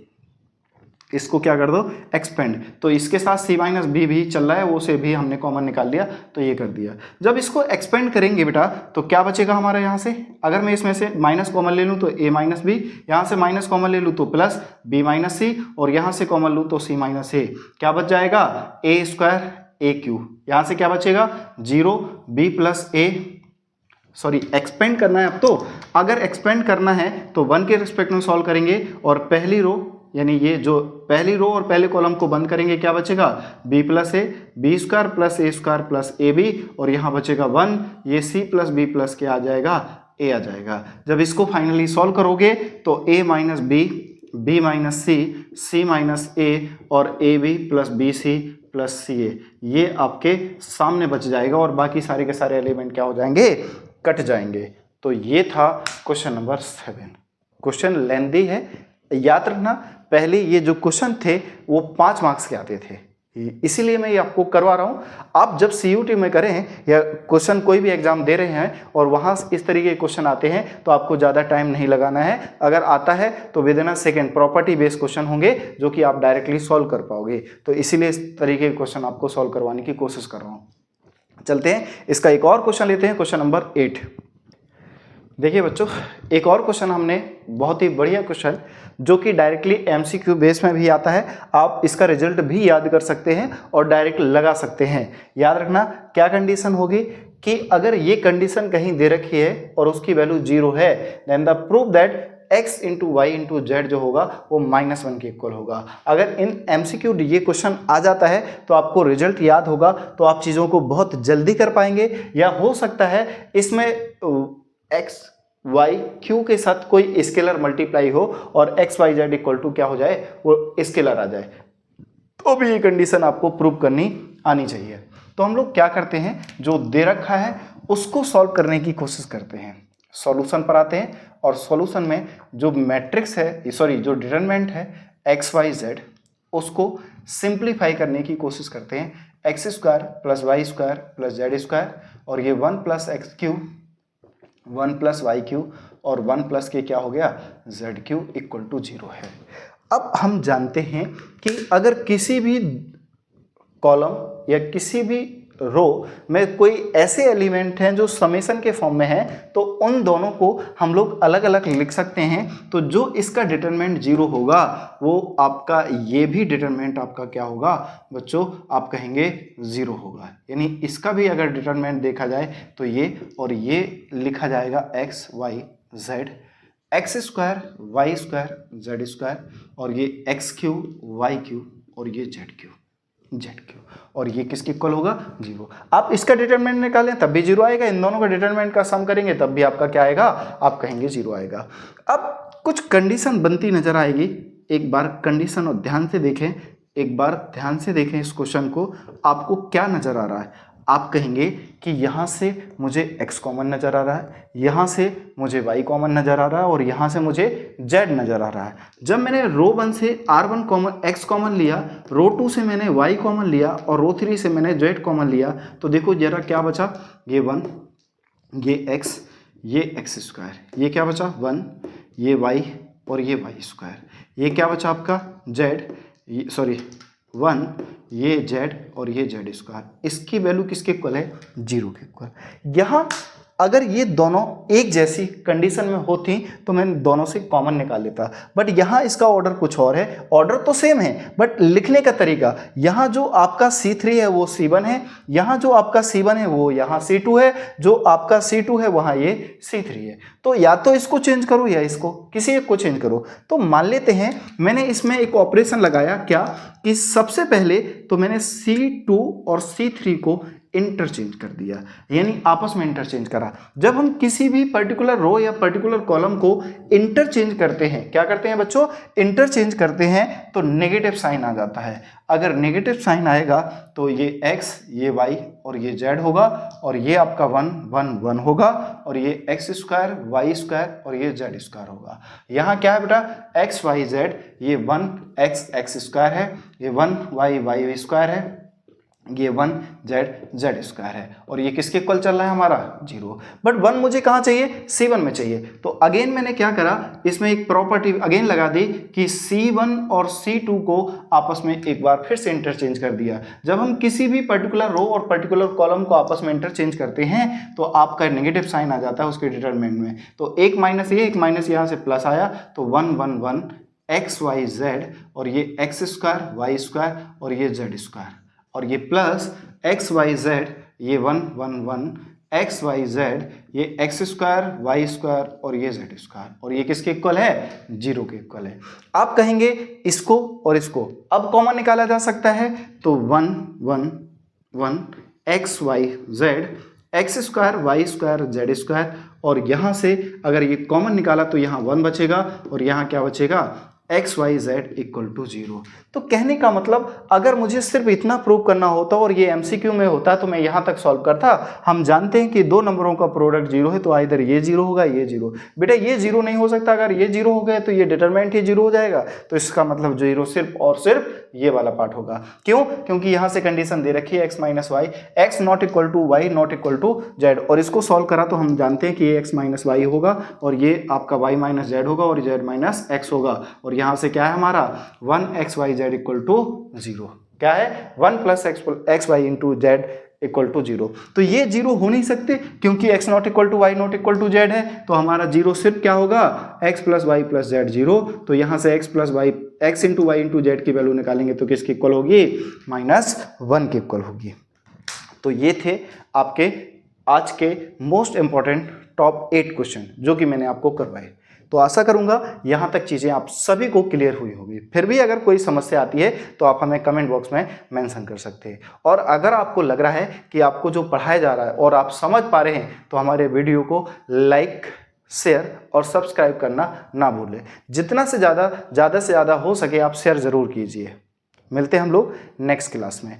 इसको क्या कर दो? एक्सपेंड। तो इसके साथ c माइनस बी भी चल रहा है, वो से भी हमने कॉमन निकाल लिया, तो ये कर दिया। जब इसको एक्सपेंड करेंगे बेटा तो क्या बचेगा हमारा? यहाँ से अगर मैं इसमें से माइनस कॉमन ले लूँ तो a माइनस बी, यहाँ से माइनस कॉमन ले लूँ तो प्लस b माइनस सी, और यहाँ से कॉमन लूँ तो c माइनस ए। क्या बच जाएगा? ए स्क्वायर ए क्यू। यहाँ से क्या बचेगा? 0 b प्लस ए, सॉरी एक्सपेंड करना है अब। तो अगर एक्सपेंड करना है तो 1 के रिस्पेक्ट में सॉल्व करेंगे, और पहली रो यानी ये जो पहली रो और पहले कॉलम को बंद करेंगे, क्या बचेगा? b plus A, B square plus A square plus A B, और यहाँ बचेगा 1, ये c प्लस बी प्लस के आ जाएगा a आ जाएगा। जब इसको फाइनली सॉल्व करोगे तो a minus B, b minus C, c minus a, और A B plus B C plus C A, ये आपके सामने बच जाएगा, और बाकी सारे के सारे एलिमेंट क्या हो जाएंगे? कट जाएंगे। तो ये था क्वेश्चन नंबर 7। क्वेश्चन लेंथी है, याद रखना। पहले ये जो क्वेश्चन थे वो 5 मार्क्स के आते थे, इसीलिए मैं ये आपको करवा रहा हूँ। आप जब CUT में करें या क्वेश्चन कोई भी एग्जाम दे रहे हैं और वहाँ इस तरीके के क्वेश्चन आते हैं, तो आपको ज़्यादा टाइम नहीं लगाना है। अगर आता है तो with in a second property based question होंगे जो कि आप डायरेक्टली सॉल्व कर पाओगे। तो इसीलिए इस तरीके के क्वेश्चन आपको सॉल्व करवाने की कोशिश कर रहा हूँ। चलते हैं, इसका एक और क्वेश्चन लेते हैं, क्वेश्चन नंबर 8। देखिए बच्चों, एक और क्वेश्चन हमने, बहुत ही बढ़िया क्वेश्चन, जो कि डायरेक्टली MCQ बेस में भी आता है। आप इसका रिजल्ट भी याद कर सकते हैं और डायरेक्ट लगा सकते हैं। याद रखना क्या कंडीशन होगी कि अगर ये कंडीशन कहीं दे रखी है और उसकी वैल्यू 0 है, then the prove that x into Y into Z जो होगा वो -1 के इक्वल होगा। अगर इन MCQ ये क्वेश्चन आ जाता है तो आपको रिजल्ट याद होगा, तो आप चीज़ों को बहुत जल्दी कर पाएंगे। या हो सकता है इसमें x y q के साथ कोई स्केलर मल्टीप्लाई हो और x y z equal to क्या हो जाए, वो स्केलर आ जाए, तो भी ये कंडीशन आपको प्रूव करनी आनी चाहिए। तो हम लोग क्या करते हैं, जो दे रखा है उसको सॉल्व करने की कोशिश करते हैं। सॉल्यूशन पर आते हैं और सॉल्यूशन में जो मैट्रिक्स है, सॉरी जो डिटरमिनेंट है x y z, उसको सिंप्लीफाई करने की कोशिश करते हैं। X square plus Y square plus Z square, और ये 1 plus X cube, 1 plus Y cube, और 1 प्लस के क्या हो गया, जेड क्यू इक्वल टू 0 है। अब हम जानते हैं कि अगर किसी भी कॉलम या किसी भी रो में कोई ऐसे एलिमेंट हैं जो समेशन के फॉर्म में है, तो उन दोनों को हम लोग अलग अलग लिख सकते हैं। तो जो इसका डिटरमिनेंट 0 होगा वो आपका, ये भी डिटरमिनेंट आपका क्या होगा बच्चों, आप कहेंगे 0 होगा। यानी इसका भी अगर डिटरमिनेंट देखा जाए तो ये और ये लिखा जाएगा x y z, X square Y square Z square, और ये एक्स क्यू वाई क्यू, और ये जेड क्यू, और ये किसके इक्वल होगा, 0। आप इसका डिटरमिनेंट निकालें तब भी 0 आएगा, इन दोनों का डिटरमिनेंट का सम करेंगे तब भी आपका क्या आएगा, आप कहेंगे 0 आएगा। अब कुछ कंडीशन बनती नजर आएगी। एक बार कंडीशन और ध्यान से देखें, एक बार ध्यान से देखें इस क्वेश्चन को, आपको क्या नजर आ रहा है। आप कहेंगे कि यहाँ से मुझे x कॉमन नज़र आ रहा है, यहाँ से मुझे y कॉमन नज़र आ रहा है और यहाँ से मुझे z नज़र आ रहा है। जब मैंने रो 1 से r1 कॉमन x कॉमन लिया, रो 2 से मैंने y कॉमन लिया और रो 3 से मैंने z कॉमन लिया, तो देखो जरा क्या बचा, ये 1, ये x, ये x स्क्वायर, ये क्या बचा 1, ये y और ये y स्क्वायर, ये क्या बचा आपका z, सॉरी 1, ये z और ये z स्क्वायर। इसकी वैल्यू किसके इक्वल है, 0 के इक्वल। यहाँ अगर ये दोनों एक जैसी कंडीशन में होती तो मैं दोनों से कॉमन निकाल लेता, बट यहाँ इसका ऑर्डर कुछ और है। ऑर्डर तो सेम है बट लिखने का तरीका, यहाँ जो आपका C3 है वो C1 है, यहाँ जो आपका C1 है वो यहाँ C2 है, जो आपका C2 है वहाँ ये C3 है। तो या तो इसको चेंज करो या इसको, किसी एक को चेंज करो। तो मान लेते हैं मैंने इसमें एक ऑपरेशन लगाया, क्या कि सबसे पहले तो मैंने C2 और C3 को इंटरचेंज कर दिया, यानी आपस में इंटरचेंज करा। जब हम किसी भी पर्टिकुलर रो या पर्टिकुलर कॉलम को इंटरचेंज करते हैं, क्या करते हैं बच्चों, इंटरचेंज करते हैं, तो नेगेटिव साइन आ जाता है। अगर नेगेटिव साइन आएगा तो ये x, ये y और ये z होगा, और ये आपका 1 1 1 होगा, और ये x स्क्वायर, y स्क्वायर और ये z स्क्वायर होगा। यहाँ क्या है बेटा, x y z, ये 1 x x स्क्वायर है, ये 1 y y स्क्वायर है, ये 1 z स्क्वायर है, और ये किसके इक्वल चल रहा है हमारा 0। बट 1 मुझे कहाँ चाहिए, C1 में चाहिए। तो अगेन मैंने क्या करा, इसमें एक प्रॉपर्टी अगेन लगा दी कि C1 और C2 को आपस में एक बार फिर से इंटरचेंज कर दिया। जब हम किसी भी पर्टिकुलर रो और पर्टिकुलर कॉलम को आपस में इंटरचेंज करते हैं तो आपका नेगेटिव साइन आ जाता है उसके डिटरमिनेंट में। तो एक माइनस ये, एक माइनस यहाँ से प्लस आया, तो 1 1 1 x y z, और ये x स्क्वायर y स्क्वायर और ये z स्क्वायर, और ये प्लस x y z, ये 1 1 1 x y z, ये x स्क्वायर y स्क्वायर और ये z स्क्वायर, और ये किसके इक्वल है, 0 के इक्वल है। आप कहेंगे इसको और इसको अब कॉमन निकाला जा सकता है, तो 1 1 1 x y z, x square y square z square, और यहाँ से अगर ये कॉमन निकाला तो यहाँ 1 बचेगा और यहाँ क्या बचेगा, X Y Z equal to 0। तो कहने का मतलब अगर मुझे सिर्फ इतना प्रूव करना होता और ये एमसीक्यू में होता तो मैं यहाँ तक सॉल्व करता। हम जानते हैं कि दो नंबरों का प्रोडक्ट 0 है तो आइदर ये 0 होगा ये 0। बेटा ये 0 नहीं हो सकता, अगर ये 0 हो गए तो ये डिटरमिनेंट ही 0 हो जाएगा, तो इसका मतलब 0 सिर्फ और सिर्फ ये वाला पार्ट होगा। क्यों? क्योंकि यहाँ से कंडीशन दे रखी है x minus Y, X not equal to Y not equal to Z, और इसको सॉल्व करा तो हम जानते हैं कि ये x माइनस वाई होगा और ये आपका y माइनस जेड होगा और z माइनस x होगा, और यहाँ से क्या है हमारा 1xyz इक्वल टू 0। क्या है 1 plus X Y into Z equal to 0। तो ये 0 हो नहीं सकते क्योंकि x not equal to Y not equal to Z है, तो हमारा 0 सिर्फ क्या होगा x plus Y plus Z 0। तो यहाँ से x plus Y X into Y into Z की वैल्यू निकालेंगे तो किसकी इक्वल होगी, -1 की इक्वल होगी। तो ये थे आपके आज के मोस्ट इंपॉर्टेंट टॉप 8 क्वेश्चन जो कि मैंने आपको करवाए। तो आशा करूंगा यहाँ तक चीज़ें आप सभी को क्लियर हुई होगी। फिर भी अगर कोई समस्या आती है तो आप हमें कमेंट बॉक्स में मेंशन कर सकते हैं, और अगर आपको लग रहा है कि आपको जो पढ़ाया जा रहा है और आप समझ पा रहे हैं तो हमारे वीडियो को लाइक शेयर और सब्सक्राइब करना ना भूलें। जितना से ज़्यादा से ज़्यादा हो सके आप शेयर ज़रूर कीजिए। मिलते हैं हम लोग नेक्स्ट क्लास में।